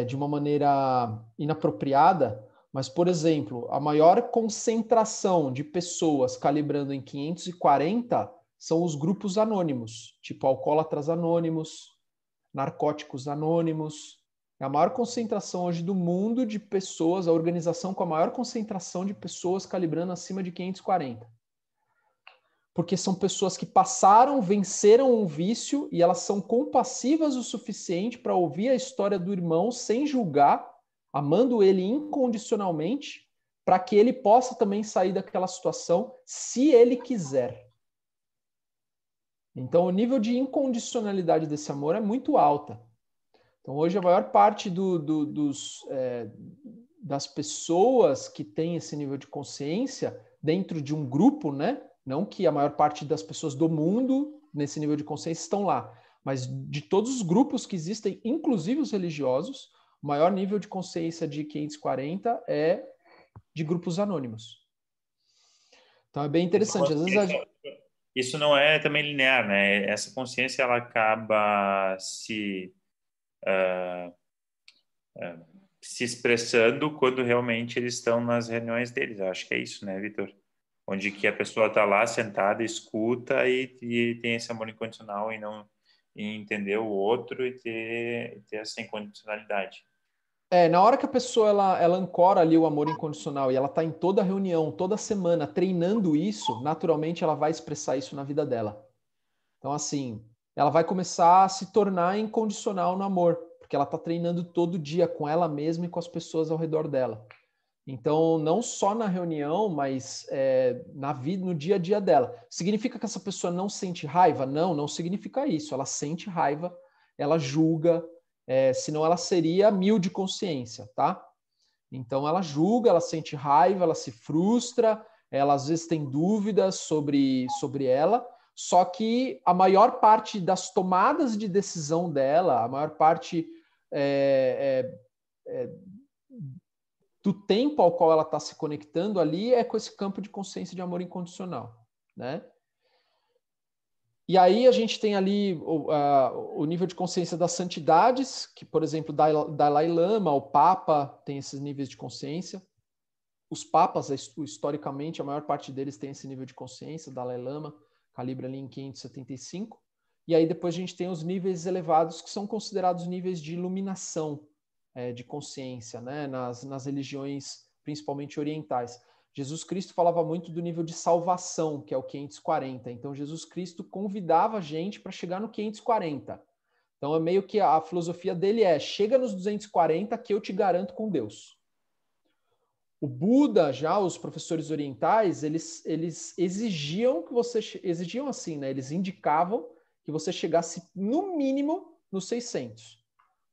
de uma maneira inapropriada, mas, por exemplo, a maior concentração de pessoas calibrando em 540 são os grupos anônimos, tipo alcoólatras anônimos, narcóticos anônimos. É a maior concentração hoje do mundo de pessoas, a organização com a maior concentração de pessoas calibrando acima de 540. Porque são pessoas que passaram, venceram um vício e elas são compassivas o suficiente para ouvir a história do irmão sem julgar, amando ele incondicionalmente, para que ele possa também sair daquela situação se ele quiser. Então, o nível de incondicionalidade desse amor é muito alta. Então, hoje, a maior parte das pessoas que têm esse nível de consciência dentro de um grupo, né? Não que a maior parte das pessoas do mundo nesse nível de consciência estão lá, mas de todos os grupos que existem, inclusive os religiosos, o maior nível de consciência de 540 é de grupos anônimos. Então, é bem interessante. Às vezes isso não é também linear, né? Essa consciência ela acaba se expressando quando realmente eles estão nas reuniões deles. Eu acho que é isso, né, Vitor? Onde que a pessoa está lá sentada, escuta e tem esse amor incondicional e entender o outro e ter essa incondicionalidade. Na hora que a pessoa ela ancora ali o amor incondicional e ela está em toda reunião, toda semana, treinando isso, naturalmente ela vai expressar isso na vida dela. Então, assim, ela vai começar a se tornar incondicional no amor, porque ela está treinando todo dia com ela mesma e com as pessoas ao redor dela. Então, não só na reunião, mas na vida, no dia a dia dela. Significa que essa pessoa não sente raiva? Não significa isso. Ela sente raiva, ela julga, senão ela seria 1000 de consciência, tá? Então, ela julga, ela sente raiva, ela se frustra, ela às vezes tem dúvidas sobre ela, só que a maior parte das tomadas de decisão dela, a maior parte do tempo ao qual ela está se conectando ali é com esse campo de consciência de amor incondicional, né? E aí a gente tem ali o nível de consciência das santidades, que, por exemplo, Dalai Lama, o Papa, tem esses níveis de consciência. Os papas, historicamente, a maior parte deles tem esse nível de consciência. Dalai Lama calibra ali em 575. E aí depois a gente tem os níveis elevados, que são considerados níveis de iluminação de consciência, né? Nas religiões, principalmente orientais. Jesus Cristo falava muito do nível de salvação, que é o 540. Então, Jesus Cristo convidava a gente para chegar no 540. Então, é meio que a filosofia dele chega nos 240 que eu te garanto com Deus. O Buda, já os professores orientais, eles exigiam que você... Exigiam assim, né? Eles indicavam que você chegasse, no mínimo, nos 600.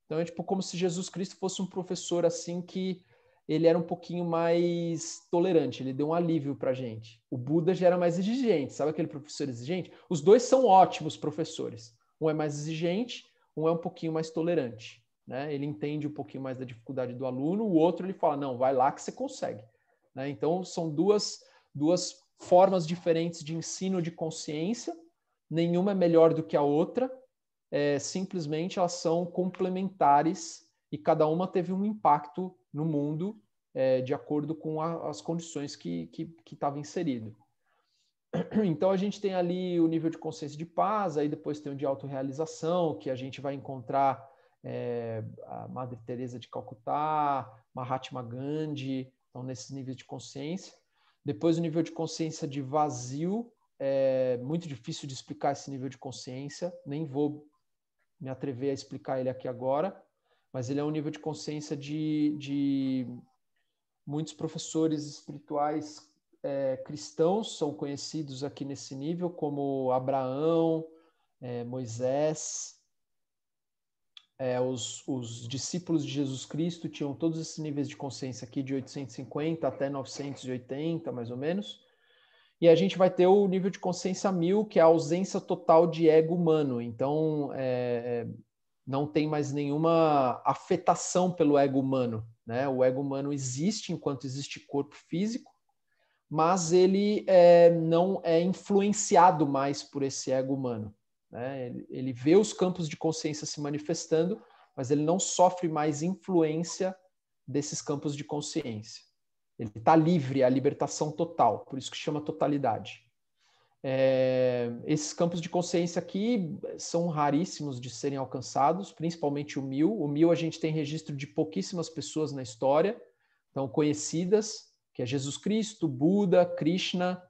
Então, é tipo como se Jesus Cristo fosse um professor assim que ele era um pouquinho mais tolerante, ele deu um alívio para a gente. O Buda já era mais exigente, sabe aquele professor exigente? Os dois são ótimos professores. Um é mais exigente, um é um pouquinho mais tolerante, né? Ele entende um pouquinho mais da dificuldade do aluno, o outro ele fala, não, vai lá que você consegue, né? Então, são duas formas diferentes de ensino de consciência, nenhuma é melhor do que a outra, simplesmente elas são complementares e cada uma teve um impacto no mundo de acordo com as condições que estava inserido. Então, a gente tem ali o nível de consciência de paz, aí depois tem o de autorrealização, que a gente vai encontrar a Madre Teresa de Calcutá, Mahatma Gandhi, então nesses níveis de consciência. Depois o nível de consciência de vazio, é muito difícil de explicar esse nível de consciência, nem vou me atrever a explicar ele aqui agora, mas ele é um nível de consciência de muitos professores espirituais cristãos são conhecidos aqui nesse nível, como Abraão, Moisés, os discípulos de Jesus Cristo tinham todos esses níveis de consciência aqui, de 850 até 980, mais ou menos. E a gente vai ter o nível de consciência 1000, que é a ausência total de ego humano. Então, não tem mais nenhuma afetação pelo ego humano, né? O ego humano existe enquanto existe corpo físico, mas ele não é influenciado mais por esse ego humano, né? Ele vê os campos de consciência se manifestando, mas ele não sofre mais influência desses campos de consciência. Ele está livre, é a libertação total, por isso que chama totalidade. Esses campos de consciência aqui são raríssimos de serem alcançados, principalmente o 1000. O 1000 a gente tem registro de pouquíssimas pessoas na história, então conhecidas, que é Jesus Cristo, Buda, Krishna,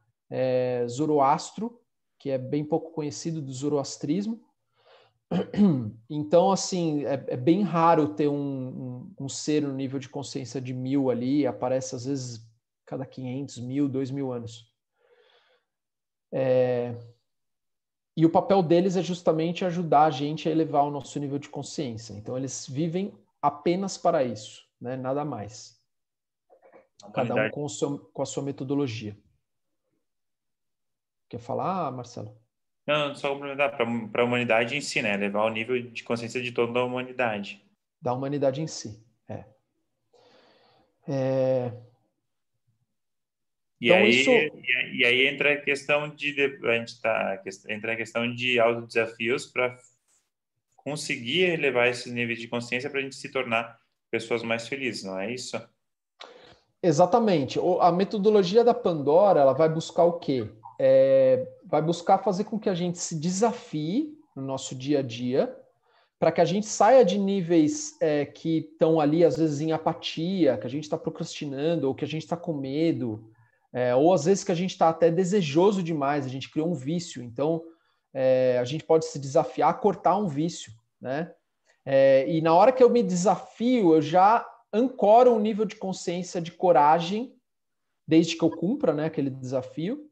Zoroastro, que é bem pouco conhecido do zoroastrismo. Então, assim, é bem raro ter um ser no nível de consciência de 1000 ali, aparece às vezes cada 500, 1000, 2000 anos. E o papel deles é justamente ajudar a gente a elevar o nosso nível de consciência. Então, eles vivem apenas para isso, né? Nada mais. Cada um com a sua metodologia. Quer falar, Marcelo? Não, só complementar para a humanidade em si, né? Levar o nível de consciência de toda a humanidade. Da humanidade em si, E, então, e aí entra a questão entra a questão de autodesafios para conseguir elevar esses níveis de consciência para a gente se tornar pessoas mais felizes, não é isso? Exatamente. A metodologia da Pandora, ela vai buscar o quê? Vai buscar fazer com que a gente se desafie no nosso dia a dia, para que a gente saia de níveis que estão ali, às vezes, em apatia, que a gente está procrastinando, ou que a gente está com medo, ou às vezes que a gente está até desejoso demais, a gente criou um vício. Então, a gente pode se desafiar a cortar um vício, né? E na hora que eu me desafio, eu já ancoro um nível de consciência de coragem, desde que eu cumpra, né, aquele desafio.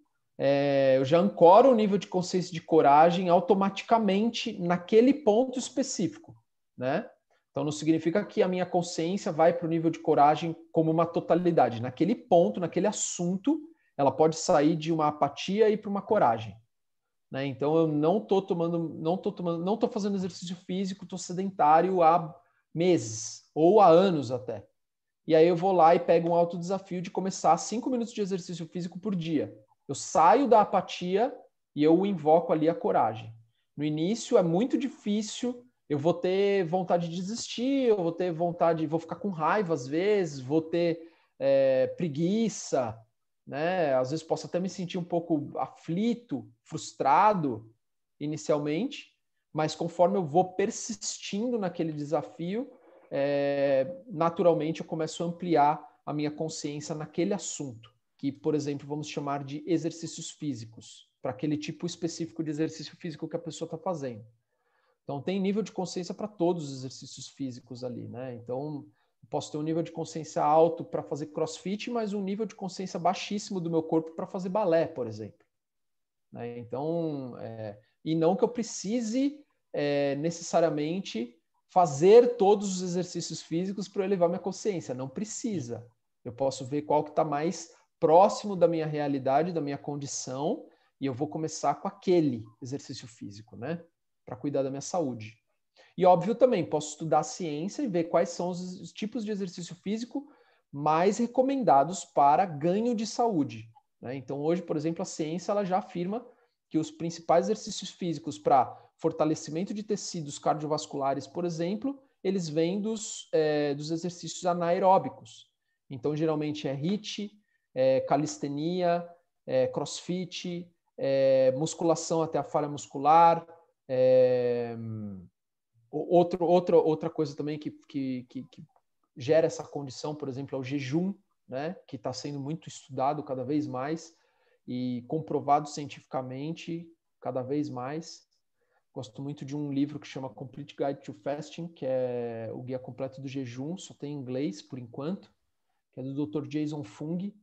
Eu já ancoro o nível de consciência de coragem automaticamente naquele ponto específico, né? Então não significa que a minha consciência vai para o nível de coragem como uma totalidade. Naquele ponto, naquele assunto, ela pode sair de uma apatia e ir para uma coragem, né? Então eu não estou fazendo exercício físico, estou sedentário há meses ou há anos até. E aí eu vou lá e pego um alto desafio de começar 5 minutos de exercício físico por dia. Eu saio da apatia e eu invoco ali a coragem. No início é muito difícil, eu vou ter vontade de desistir, eu vou ter vontade, vou ficar com raiva às vezes, vou ter preguiça, né? Às vezes posso até me sentir um pouco aflito, frustrado inicialmente, mas conforme eu vou persistindo naquele desafio, naturalmente eu começo a ampliar a minha consciência naquele assunto, que, por exemplo, vamos chamar de exercícios físicos, para aquele tipo específico de exercício físico que a pessoa está fazendo. Então, tem nível de consciência para todos os exercícios físicos ali, né? Então, posso ter um nível de consciência alto para fazer crossfit, mas um nível de consciência baixíssimo do meu corpo para fazer balé, por exemplo. Né? Então, e não que eu precise necessariamente fazer todos os exercícios físicos para elevar minha consciência. Não precisa. Eu posso ver qual que está mais próximo da minha realidade, da minha condição, e eu vou começar com aquele exercício físico, né? Para cuidar da minha saúde. E óbvio também, posso estudar ciência e ver quais são os tipos de exercício físico mais recomendados para ganho de saúde. Né? Então hoje, por exemplo, a ciência ela já afirma que os principais exercícios físicos para fortalecimento de tecidos cardiovasculares, por exemplo, eles vêm dos exercícios anaeróbicos. Então, geralmente é HIIT, calistenia, crossfit, musculação até a falha muscular. Outra coisa também que gera essa condição, por exemplo, é o jejum, né? Que está sendo muito estudado cada vez mais e comprovado cientificamente cada vez mais. Gosto muito de um livro que chama Complete Guide to Fasting, que é o guia completo do jejum, só tem em inglês por enquanto, que é do Dr. Jason Fung.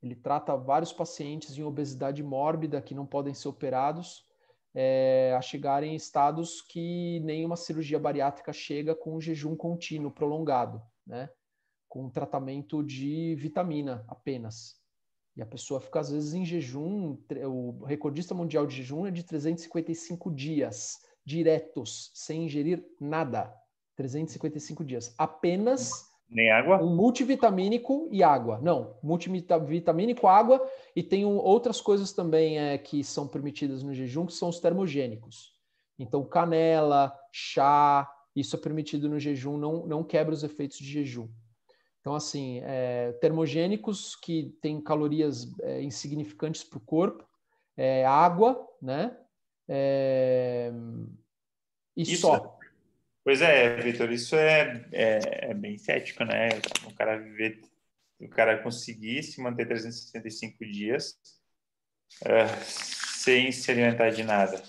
Ele trata vários pacientes em obesidade mórbida que não podem ser operados a chegarem em estados que nenhuma cirurgia bariátrica chega com um jejum contínuo, prolongado, né? Com um tratamento de vitamina apenas. E a pessoa fica, às vezes, em jejum. O recordista mundial de jejum é de 355 dias diretos, sem ingerir nada. 355 dias. Apenas nem água? Um multivitamínico e água. Não, multivitamínico, água, e tem outras coisas também que são permitidas no jejum, que são os termogênicos. Então, canela, chá, isso é permitido no jejum, não quebra os efeitos de jejum. Então, assim, termogênicos que têm calorias insignificantes para o corpo, água, né? E Isso. só. Pois é, Vitor, isso é bem cético, né? O cara conseguir se manter 365 dias sem se alimentar de nada.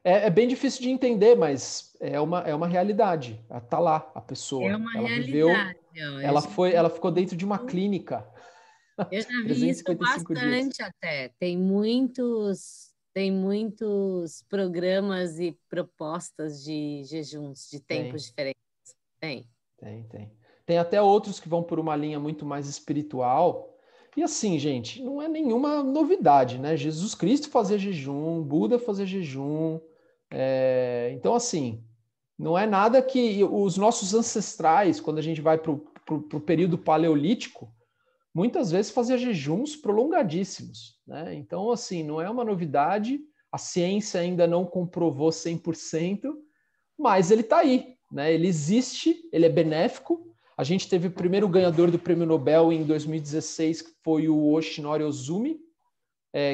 É bem difícil de entender, mas é uma realidade. Está lá a pessoa. É uma ela realidade. viveu, ela ficou dentro de uma clínica. Eu já vi isso 355 bastante dias. até. Tem muitos programas e propostas de jejuns de tempos diferentes. Tem. Tem até outros que vão por uma linha muito mais espiritual. E assim, gente, não é nenhuma novidade, né? Jesus Cristo fazia jejum, Buda fazia jejum. Então, assim, não é nada que os nossos ancestrais, quando a gente vai para o período paleolítico, muitas vezes fazia jejuns prolongadíssimos, né? Então, assim, não é uma novidade, a ciência ainda não comprovou 100%, mas ele está aí, né? Ele existe, ele é benéfico. A gente teve o primeiro ganhador do Prêmio Nobel em 2016, que foi o Yoshinori Ozumi,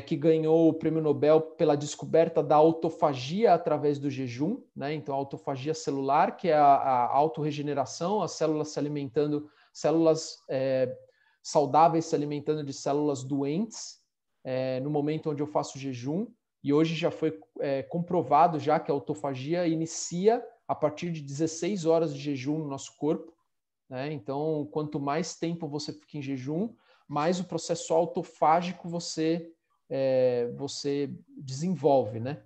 que ganhou o Prêmio Nobel pela descoberta da autofagia através do jejum, né? Então, a autofagia celular, que é a autorregeneração, as células se alimentando, células saudáveis se alimentando de células doentes, no momento onde eu faço jejum. E hoje já foi comprovado já que a autofagia inicia a partir de 16 horas de jejum no nosso corpo, né? Então, quanto mais tempo você fica em jejum, mais o processo autofágico você desenvolve, né?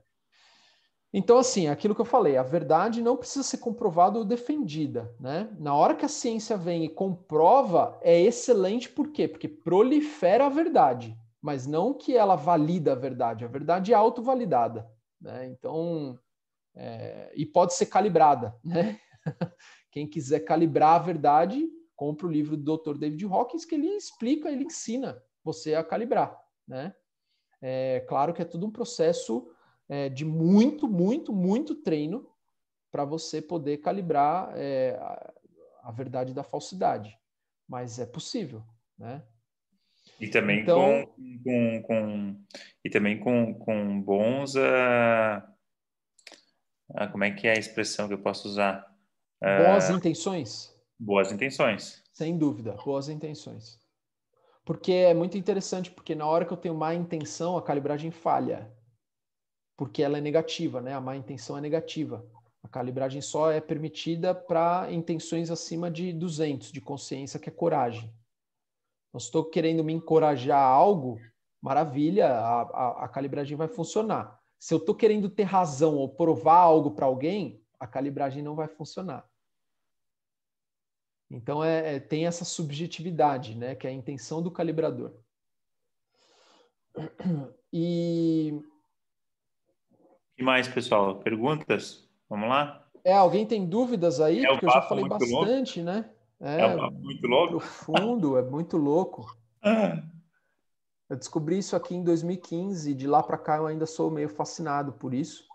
Então, assim, aquilo que eu falei, a verdade não precisa ser comprovada ou defendida, né? Na hora que a ciência vem e comprova, é excelente, por quê? Porque prolifera a verdade, mas não que ela valida a verdade é autovalidada, né? Então, e pode ser calibrada, né? Quem quiser calibrar a verdade, compra o livro do Dr. David Hawkins, que ele explica, ele ensina você a calibrar, né? Claro que é tudo um processo de muito, muito, muito treino para você poder calibrar a verdade da falsidade. Mas é possível, né? E também então, com bons... como é que é a expressão que eu posso usar? boas intenções? Boas intenções. Sem dúvida, boas intenções. Porque é muito interessante, porque na hora que eu tenho má intenção, a calibragem falha. Porque ela é negativa, né? A má intenção é negativa. A calibragem só é permitida para intenções acima de 200 de consciência, que é coragem. Então, se estou querendo me encorajar a algo, maravilha, a calibragem vai funcionar. Se eu estou querendo ter razão ou provar algo para alguém, a calibragem não vai funcionar. Então, tem essa subjetividade, né? Que é a intenção do calibrador. E mais, pessoal? Perguntas? Vamos lá? Alguém tem dúvidas aí? Um Porque eu já papo falei muito bastante, louco. né? Um papo muito louco. Profundo, é muito louco. Eu descobri isso aqui em 2015, de lá para cá eu ainda sou meio fascinado por isso.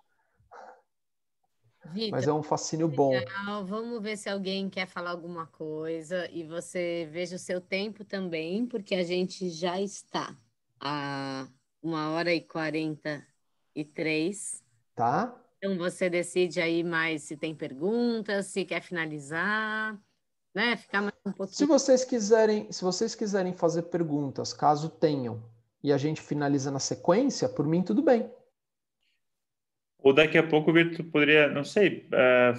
Vitor, mas é um fascínio bom. Legal. Vamos ver se alguém quer falar alguma coisa e você veja o seu tempo também, porque a gente já está a 1h43. Tá? Então você decide aí mais se tem perguntas, se quer finalizar, né? Ficar mais um pouquinho. Se vocês quiserem fazer perguntas, caso tenham, e a gente finaliza na sequência, por mim tudo bem. Ou daqui a pouco o Vitor poderia, não sei,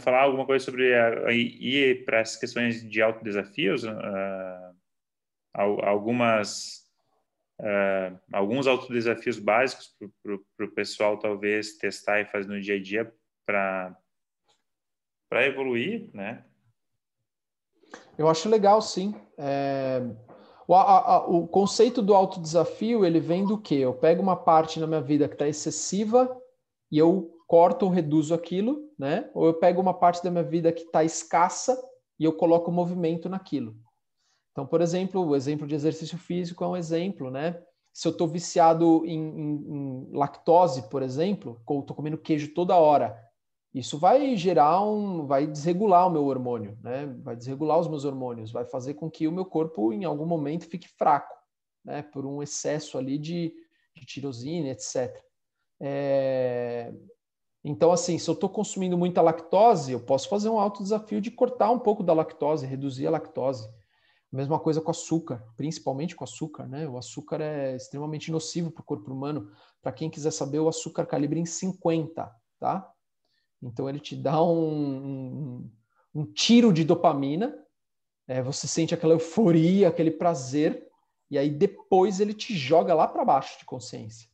falar alguma coisa sobre ir para as questões de autodesafios, alguns autodesafios básicos para o pessoal talvez testar e fazer no dia a dia para evoluir, né? Eu acho legal, sim. O conceito do autodesafio, ele vem do quê? Eu pego uma parte na minha vida que está excessiva e eu corto ou reduzo aquilo, né? Ou eu pego uma parte da minha vida que está escassa e eu coloco movimento naquilo. Então, por exemplo, o exemplo de exercício físico é um exemplo, né? Se eu estou viciado em lactose, por exemplo, ou estou comendo queijo toda hora, isso vai vai desregular o meu hormônio, né? Vai desregular os meus hormônios, vai fazer com que o meu corpo, em algum momento, fique fraco, né? Por um excesso ali de de tirosina, etc. Então, assim, se eu estou consumindo muita lactose, eu posso fazer um autodesafio de cortar um pouco da lactose, reduzir a lactose. Mesma coisa com açúcar, principalmente com açúcar, né? O açúcar é extremamente nocivo para o corpo humano. Para quem quiser saber, o açúcar calibra em 50, tá? Então, ele te dá um tiro de dopamina, você sente aquela euforia, aquele prazer, e aí depois ele te joga lá para baixo de consciência.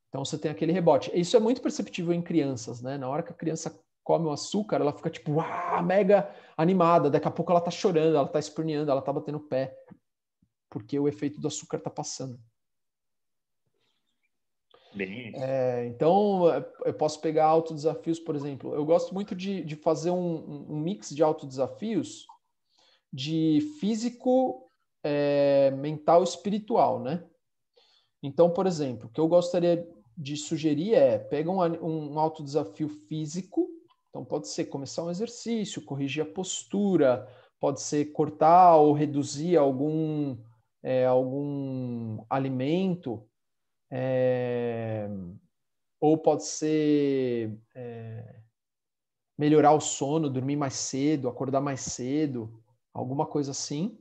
Então, você tem aquele rebote. Isso é muito perceptível em crianças, né? Na hora que a criança come o açúcar, ela fica tipo, mega animada. Daqui a pouco ela tá chorando, ela tá esperneando, ela tá batendo o pé. Porque o efeito do açúcar tá passando. Bem... Então, eu posso pegar autodesafios, por exemplo. Eu gosto muito de fazer um mix de autodesafios de físico, mental e espiritual, né? Então, por exemplo, o que eu gostaria de sugerir pega um autodesafio físico. Então, pode ser começar um exercício, corrigir a postura, pode ser cortar ou reduzir algum alimento, ou pode ser melhorar o sono, dormir mais cedo, acordar mais cedo, alguma coisa assim.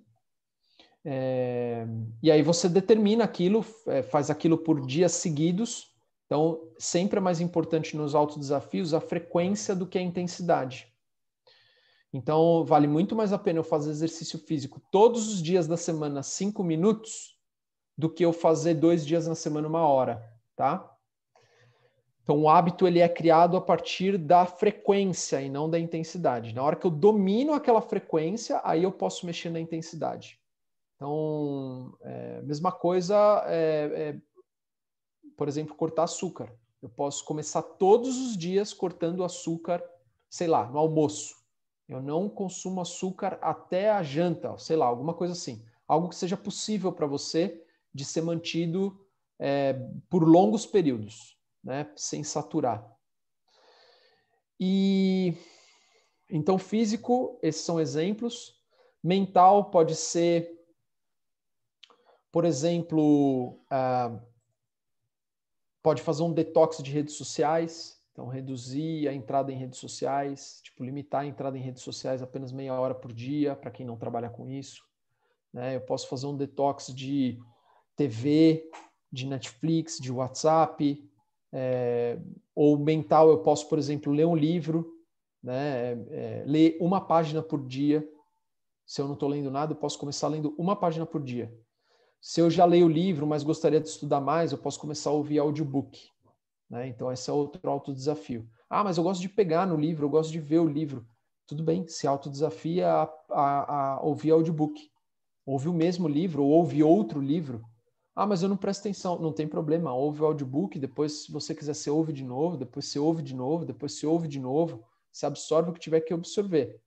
E aí você determina aquilo, faz aquilo por dias seguidos. Então, sempre é mais importante nos autodesafios a frequência do que a intensidade. Então, vale muito mais a pena eu fazer exercício físico todos os dias da semana, 5 minutos, do que eu fazer 2 dias na semana, 1 hora, tá? Então, o hábito ele é criado a partir da frequência e não da intensidade. Na hora que eu domino aquela frequência, aí eu posso mexer na intensidade. Então, mesma coisa, por exemplo, cortar açúcar. Eu posso começar todos os dias cortando açúcar, sei lá, no almoço. Eu não consumo açúcar até a janta, sei lá, alguma coisa assim. Algo que seja possível para você de ser mantido por longos períodos, né, sem saturar. E então, físico, esses são exemplos. Mental pode ser, por exemplo, pode fazer um detox de redes sociais, então reduzir a entrada em redes sociais, tipo limitar a entrada em redes sociais apenas meia hora por dia, para quem não trabalha com isso, né? Eu posso fazer um detox de TV, de Netflix, de WhatsApp, ou mental eu posso, por exemplo, ler um livro, né? Ler 1 página por dia. Se eu não estou lendo nada, eu posso começar lendo 1 página por dia. Se eu já leio o livro, mas gostaria de estudar mais, eu posso começar a ouvir audiobook, né? Então, esse é outro autodesafio. Mas eu gosto de pegar no livro, eu gosto de ver o livro. Tudo bem, se autodesafia a ouvir audiobook. Ouve o mesmo livro ou ouve outro livro. Mas eu não presto atenção. Não tem problema, ouve o audiobook, depois, se você quiser, você ouve de novo, depois você ouve de novo, depois você ouve de novo. Você absorve o que tiver que absorver.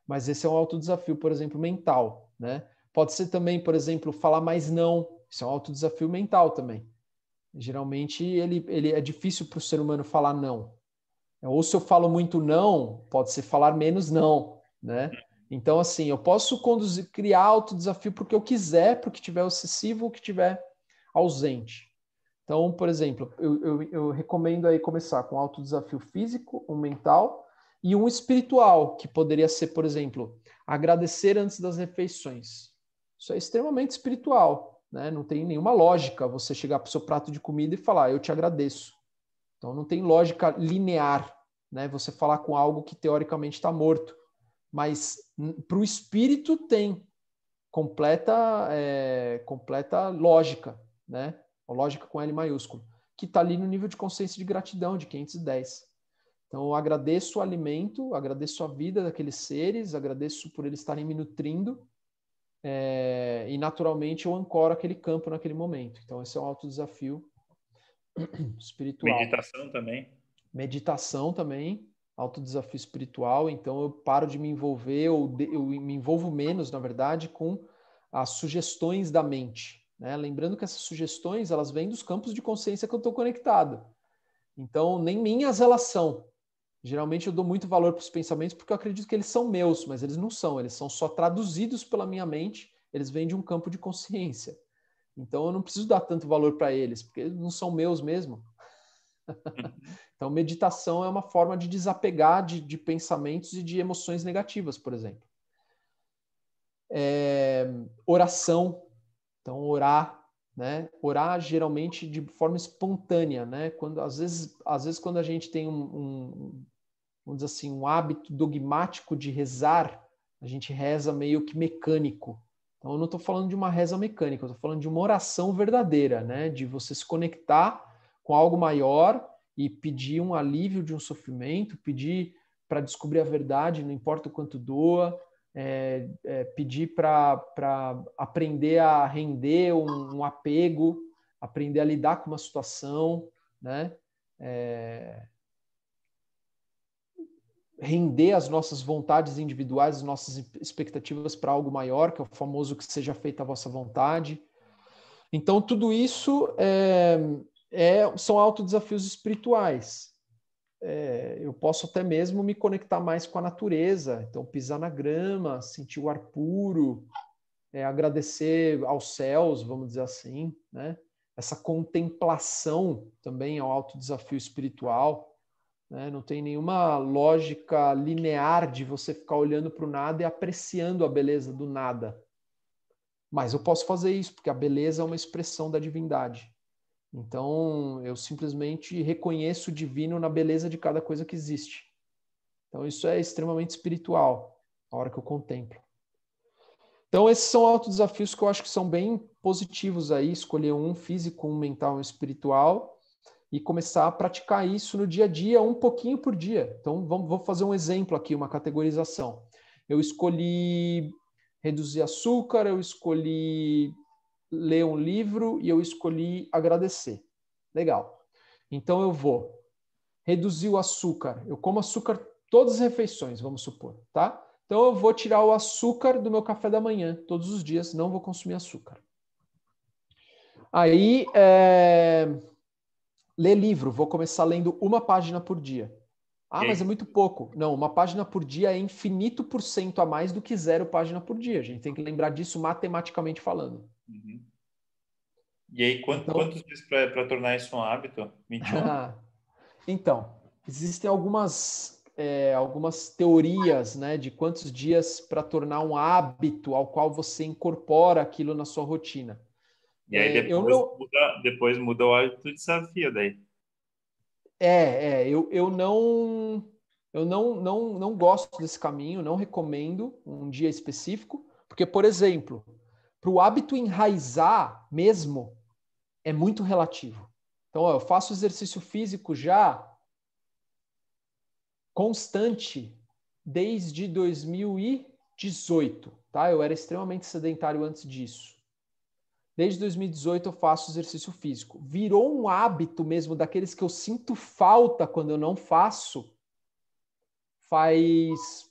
Mas esse é um autodesafio, por exemplo, mental, né? Pode ser também, por exemplo, falar mais não. Isso é um autodesafio mental também. Geralmente, ele é difícil para o ser humano falar não. Ou se eu falo muito não, pode ser falar menos não, né? Então, assim, eu posso criar autodesafio para o que eu quiser, para o que tiver excessivo ou o que tiver ausente. Então, por exemplo, eu recomendo aí começar com autodesafio físico, um mental e um espiritual, que poderia ser, por exemplo, agradecer antes das refeições. Isso é extremamente espiritual, né? Não tem nenhuma lógica você chegar para o seu prato de comida e falar, eu te agradeço. Então, não tem lógica linear, né? Você falar com algo que teoricamente está morto. Mas para o espírito tem completa lógica, né? A lógica com L maiúsculo, que está ali no nível de consciência de gratidão, de 510. Então, eu agradeço o alimento, agradeço a vida daqueles seres, agradeço por eles estarem me nutrindo, e naturalmente eu ancoro aquele campo naquele momento. Então, esse é um autodesafio espiritual. Meditação também. Meditação também, autodesafio espiritual. Então, eu paro de me envolver, eu me envolvo menos, na verdade, com as sugestões da mente, né? Lembrando que essas sugestões, elas vêm dos campos de consciência que eu estou conectado. Então, nem minhas elas são. Geralmente eu dou muito valor para os pensamentos porque eu acredito que eles são meus, mas eles não são. Eles são só traduzidos pela minha mente, eles vêm de um campo de consciência. Então, eu não preciso dar tanto valor para eles, porque eles não são meus mesmo. Então, meditação é uma forma de desapegar de pensamentos e de emoções negativas, por exemplo. Oração. Então, orar, né? Orar geralmente de forma espontânea, né? Às vezes quando a gente tem vamos dizer assim, um hábito dogmático de rezar, a gente reza meio que mecânico. Então, eu não estou falando de uma reza mecânica, eu estou falando de uma oração verdadeira, né? De você se conectar com algo maior e pedir um alívio de um sofrimento, pedir para descobrir a verdade, não importa o quanto doa, pedir para aprender a render um apego, aprender a lidar com uma situação, né? Render as nossas vontades individuais, as nossas expectativas para algo maior, que é o famoso que seja feita a vossa vontade. Então, tudo isso são autodesafios espirituais. Eu posso até mesmo me conectar mais com a natureza, então pisar na grama, sentir o ar puro, agradecer aos céus, vamos dizer assim, né? Essa contemplação também é um autodesafio espiritual. Né? Não tem nenhuma lógica linear de você ficar olhando para o nada e apreciando a beleza do nada. Mas eu posso fazer isso, porque a beleza é uma expressão da divindade. Então, eu simplesmente reconheço o divino na beleza de cada coisa que existe. Então, isso é extremamente espiritual, a hora que eu contemplo. Então, esses são autodesafios que eu acho que são bem positivos aí, escolher um físico, um mental, um espiritual, e começar a praticar isso no dia a dia, um pouquinho por dia. Então, vou fazer um exemplo aqui, uma categorização. Eu escolhi reduzir açúcar, eu escolhi ler um livro e eu escolhi agradecer. Legal. Então, eu vou reduzir o açúcar. Eu como açúcar todas as refeições, vamos supor, tá? Então, eu vou tirar o açúcar do meu café da manhã, todos os dias, não vou consumir açúcar. Aí, ler livro, vou começar lendo uma página por dia. Ah, mas é muito pouco. Não, uma página por dia é infinito por cento a mais do que 0 página por dia. A gente tem que lembrar disso matematicamente falando. Uhum. E aí, quantos dias para tornar isso um hábito? 21? Então, existem algumas teorias, né, de quantos dias para tornar um hábito ao qual você incorpora aquilo na sua rotina. E aí depois muda o hábito do desafio daí. Eu não gosto desse caminho, não recomendo um dia específico, porque, por exemplo, para o hábito enraizar mesmo, é muito relativo. Então, eu faço exercício físico já constante desde 2018, tá? Eu era extremamente sedentário antes disso. Desde 2018 eu faço exercício físico. Virou um hábito mesmo, daqueles que eu sinto falta quando eu não faço, faz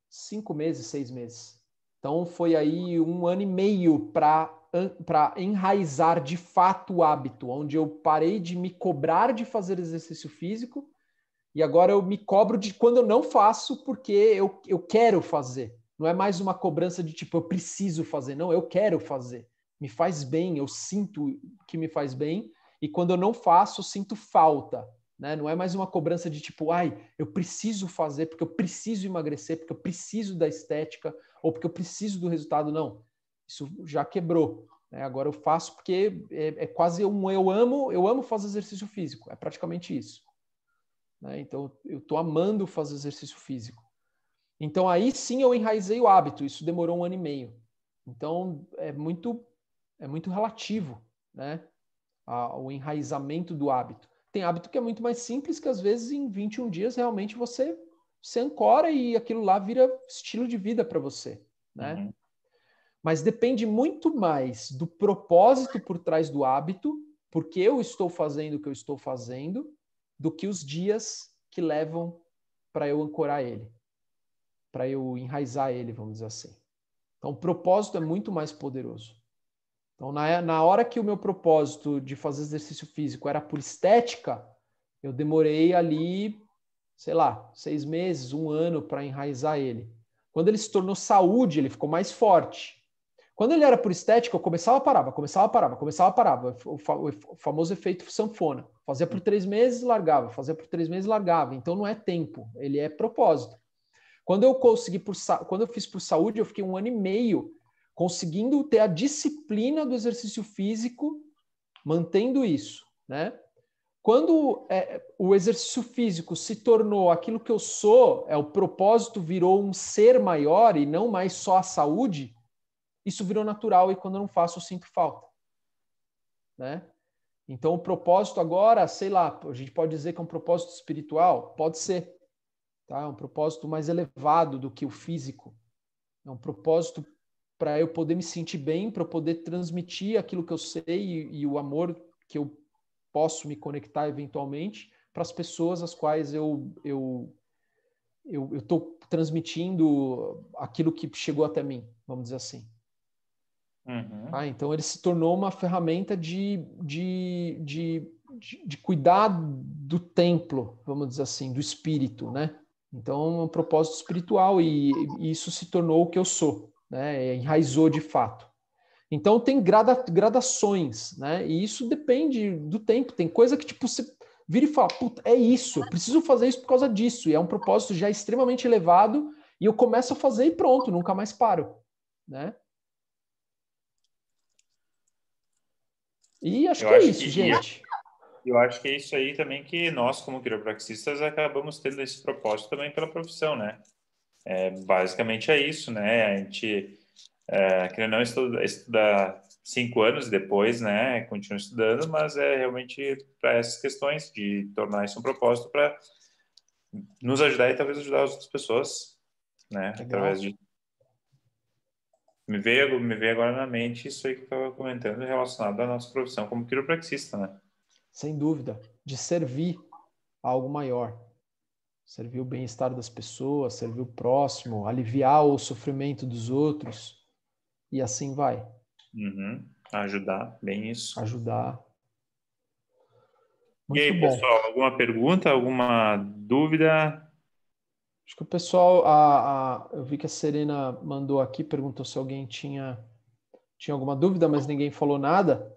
5 meses, 6 meses. Então foi aí 1 ano e meio para enraizar de fato o hábito, onde eu parei de me cobrar de fazer exercício físico e agora eu me cobro de quando eu não faço porque eu quero fazer. Não é mais uma cobrança de tipo, eu preciso fazer. Não, eu quero fazer. Me faz bem, eu sinto que me faz bem. E quando eu não faço, eu sinto falta. Né? Não é mais uma cobrança de tipo, eu preciso fazer porque eu preciso emagrecer, porque eu preciso da estética, ou porque eu preciso do resultado. Não, isso já quebrou. Né? Agora eu faço porque é quase eu amo fazer exercício físico. É praticamente isso. Né? Então, eu estou amando fazer exercício físico. Então, aí sim eu enraizei o hábito. Isso demorou 1 ano e meio. Então, é muito relativo, né? O enraizamento do hábito. Tem hábito que é muito mais simples, que às vezes em 21 dias realmente você ancora e aquilo lá vira estilo de vida para você, né? Uhum. Mas depende muito mais do propósito por trás do hábito, porque eu estou fazendo o que eu estou fazendo, do que os dias que levam para eu ancorar ele, para eu enraizar ele, vamos dizer assim. Então, o propósito é muito mais poderoso. Então, na hora que o meu propósito de fazer exercício físico era por estética, eu demorei ali, sei lá, 6 meses, 1 ano para enraizar ele. Quando ele se tornou saúde, ele ficou mais forte. Quando ele era por estética, eu começava, parava, começava, parava, começava, parava. O famoso efeito sanfona. Fazia por 3 meses, largava. Fazia por 3 meses, largava. Então não é tempo, ele é propósito. Quando eu fiz por saúde, eu fiquei 1 ano e meio conseguindo ter a disciplina do exercício físico, mantendo isso, né? Quando o exercício físico se tornou aquilo que eu sou, o propósito virou um ser maior e não mais só a saúde, isso virou natural e quando eu não faço eu sinto falta, né? Então o propósito agora, sei lá, a gente pode dizer que é um propósito espiritual? Pode ser, tá? É um propósito mais elevado do que o físico. É um propósito para eu poder me sentir bem, para eu poder transmitir aquilo que eu sei e o amor que eu posso me conectar eventualmente para as pessoas às quais eu estou transmitindo aquilo que chegou até mim, vamos dizer assim. Então ele se tornou uma ferramenta de cuidar do templo, vamos dizer assim, do espírito, né? Então é um propósito espiritual e isso se tornou o que eu sou, né? Enraizou de fato. Então tem gradações, né? E isso depende do tempo. Tem coisa que tipo você vira e fala, puta, é isso, eu preciso fazer isso por causa disso. E é um propósito já extremamente elevado e eu começo a fazer e pronto, nunca mais paro, né? E acho que é isso, gente. Eu acho que é isso aí também que nós, como quiropraxistas, acabamos tendo esse propósito também pela profissão, né? Basicamente é isso, né? A gente, querendo não estuda 5 anos depois, né? Continua estudando, mas é realmente para essas questões de tornar isso um propósito para nos ajudar e talvez ajudar as outras pessoas, né? Legal. Através de... Me veio agora na mente isso aí que eu estava comentando relacionado à nossa profissão como quiropraxista, né? Sem dúvida, de servir a algo maior. Servir o bem-estar das pessoas, servir o próximo, aliviar o sofrimento dos outros e assim vai. Ajudar, bem isso. Ajudar. E aí, pessoal, alguma pergunta, alguma dúvida? Acho que o pessoal, eu vi que a Serena mandou aqui, perguntou se alguém tinha alguma dúvida, mas ninguém falou nada.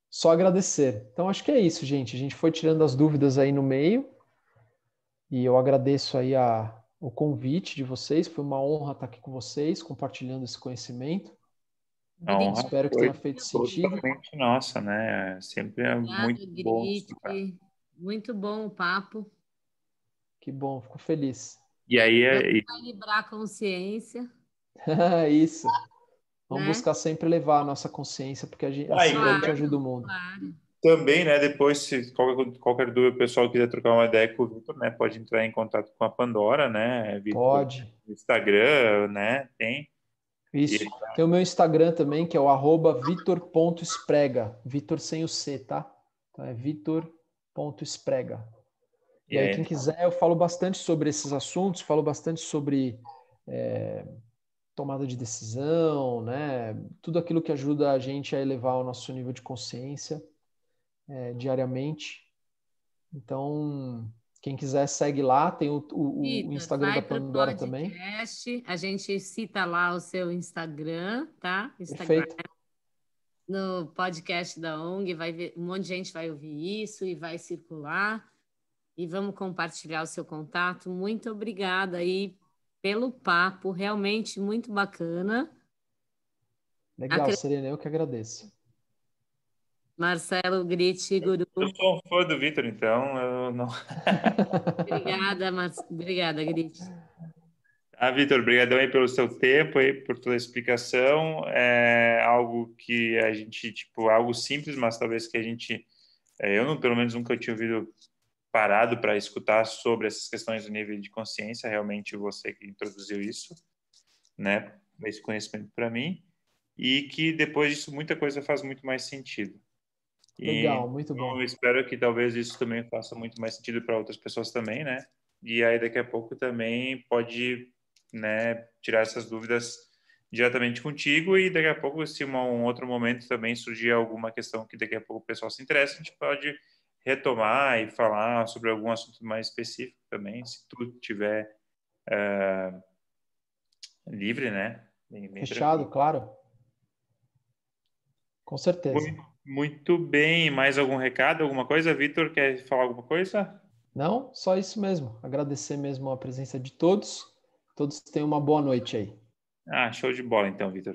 Só agradecer. Então, acho que é isso, gente. A gente foi tirando as dúvidas aí no meio. E eu agradeço aí o convite de vocês. Foi uma honra estar aqui com vocês, compartilhando esse conhecimento. Espero que tenha feito sentido. Totalmente nossa, né? Sempre é muito bom escutar. Muito bom o papo. Que bom, fico feliz. E aí Vamos equilibrar a consciência. Isso. Vamos buscar sempre levar a nossa consciência, porque assim a gente ajuda o mundo. Claro. Também, né, depois, se qualquer dúvida o pessoal quiser trocar uma ideia com o Vitor, né, pode entrar em contato com a Pandora, né, Vitor, pode. Instagram, né, tem. Isso. Tem o meu Instagram também, que é o @vitor.esprega. Vitor sem o C, tá? Então é vitor.esprega. E aí, quem quiser, eu falo bastante sobre esses assuntos, falo bastante sobre tomada de decisão, né? Tudo aquilo que ajuda a gente a elevar o nosso nível de consciência diariamente. Então, quem quiser, segue lá. Tem o Instagram da Pandora também. A gente cita lá o seu Instagram, tá? Perfeito. No podcast da ONG, vai ver, um monte de gente vai ouvir isso e vai circular. E vamos compartilhar o seu contato. Muito obrigada aí pelo papo, realmente muito bacana. Legal, Serena, eu que agradeço. Marcelo Gritti, guru. Eu sou um fã do Vitor, então eu não... Obrigada, Gritti. Vitor, obrigadão aí pelo seu tempo, aí, por toda a explicação. É algo que a gente, algo simples, mas talvez que a gente, pelo menos nunca tinha ouvido parado para escutar sobre essas questões do nível de consciência. Realmente você que introduziu isso, né? Esse conhecimento para mim. E que depois disso muita coisa faz muito mais sentido. Legal, muito bom. Eu espero que talvez isso também faça muito mais sentido para outras pessoas também, né? E aí daqui a pouco também pode, né, tirar essas dúvidas diretamente contigo e daqui a pouco, se um outro momento também surgir alguma questão que daqui a pouco o pessoal se interessa, a gente pode retomar e falar sobre algum assunto mais específico também, se tu tiver livre, né? Bem Fechado, tranquilo. claro. Com certeza. Muito bem. Mais algum recado, alguma coisa? Vitor, quer falar alguma coisa? Não, só isso mesmo. Agradecer mesmo a presença de todos. Todos tenham uma boa noite aí. Ah, show de bola então, Vitor.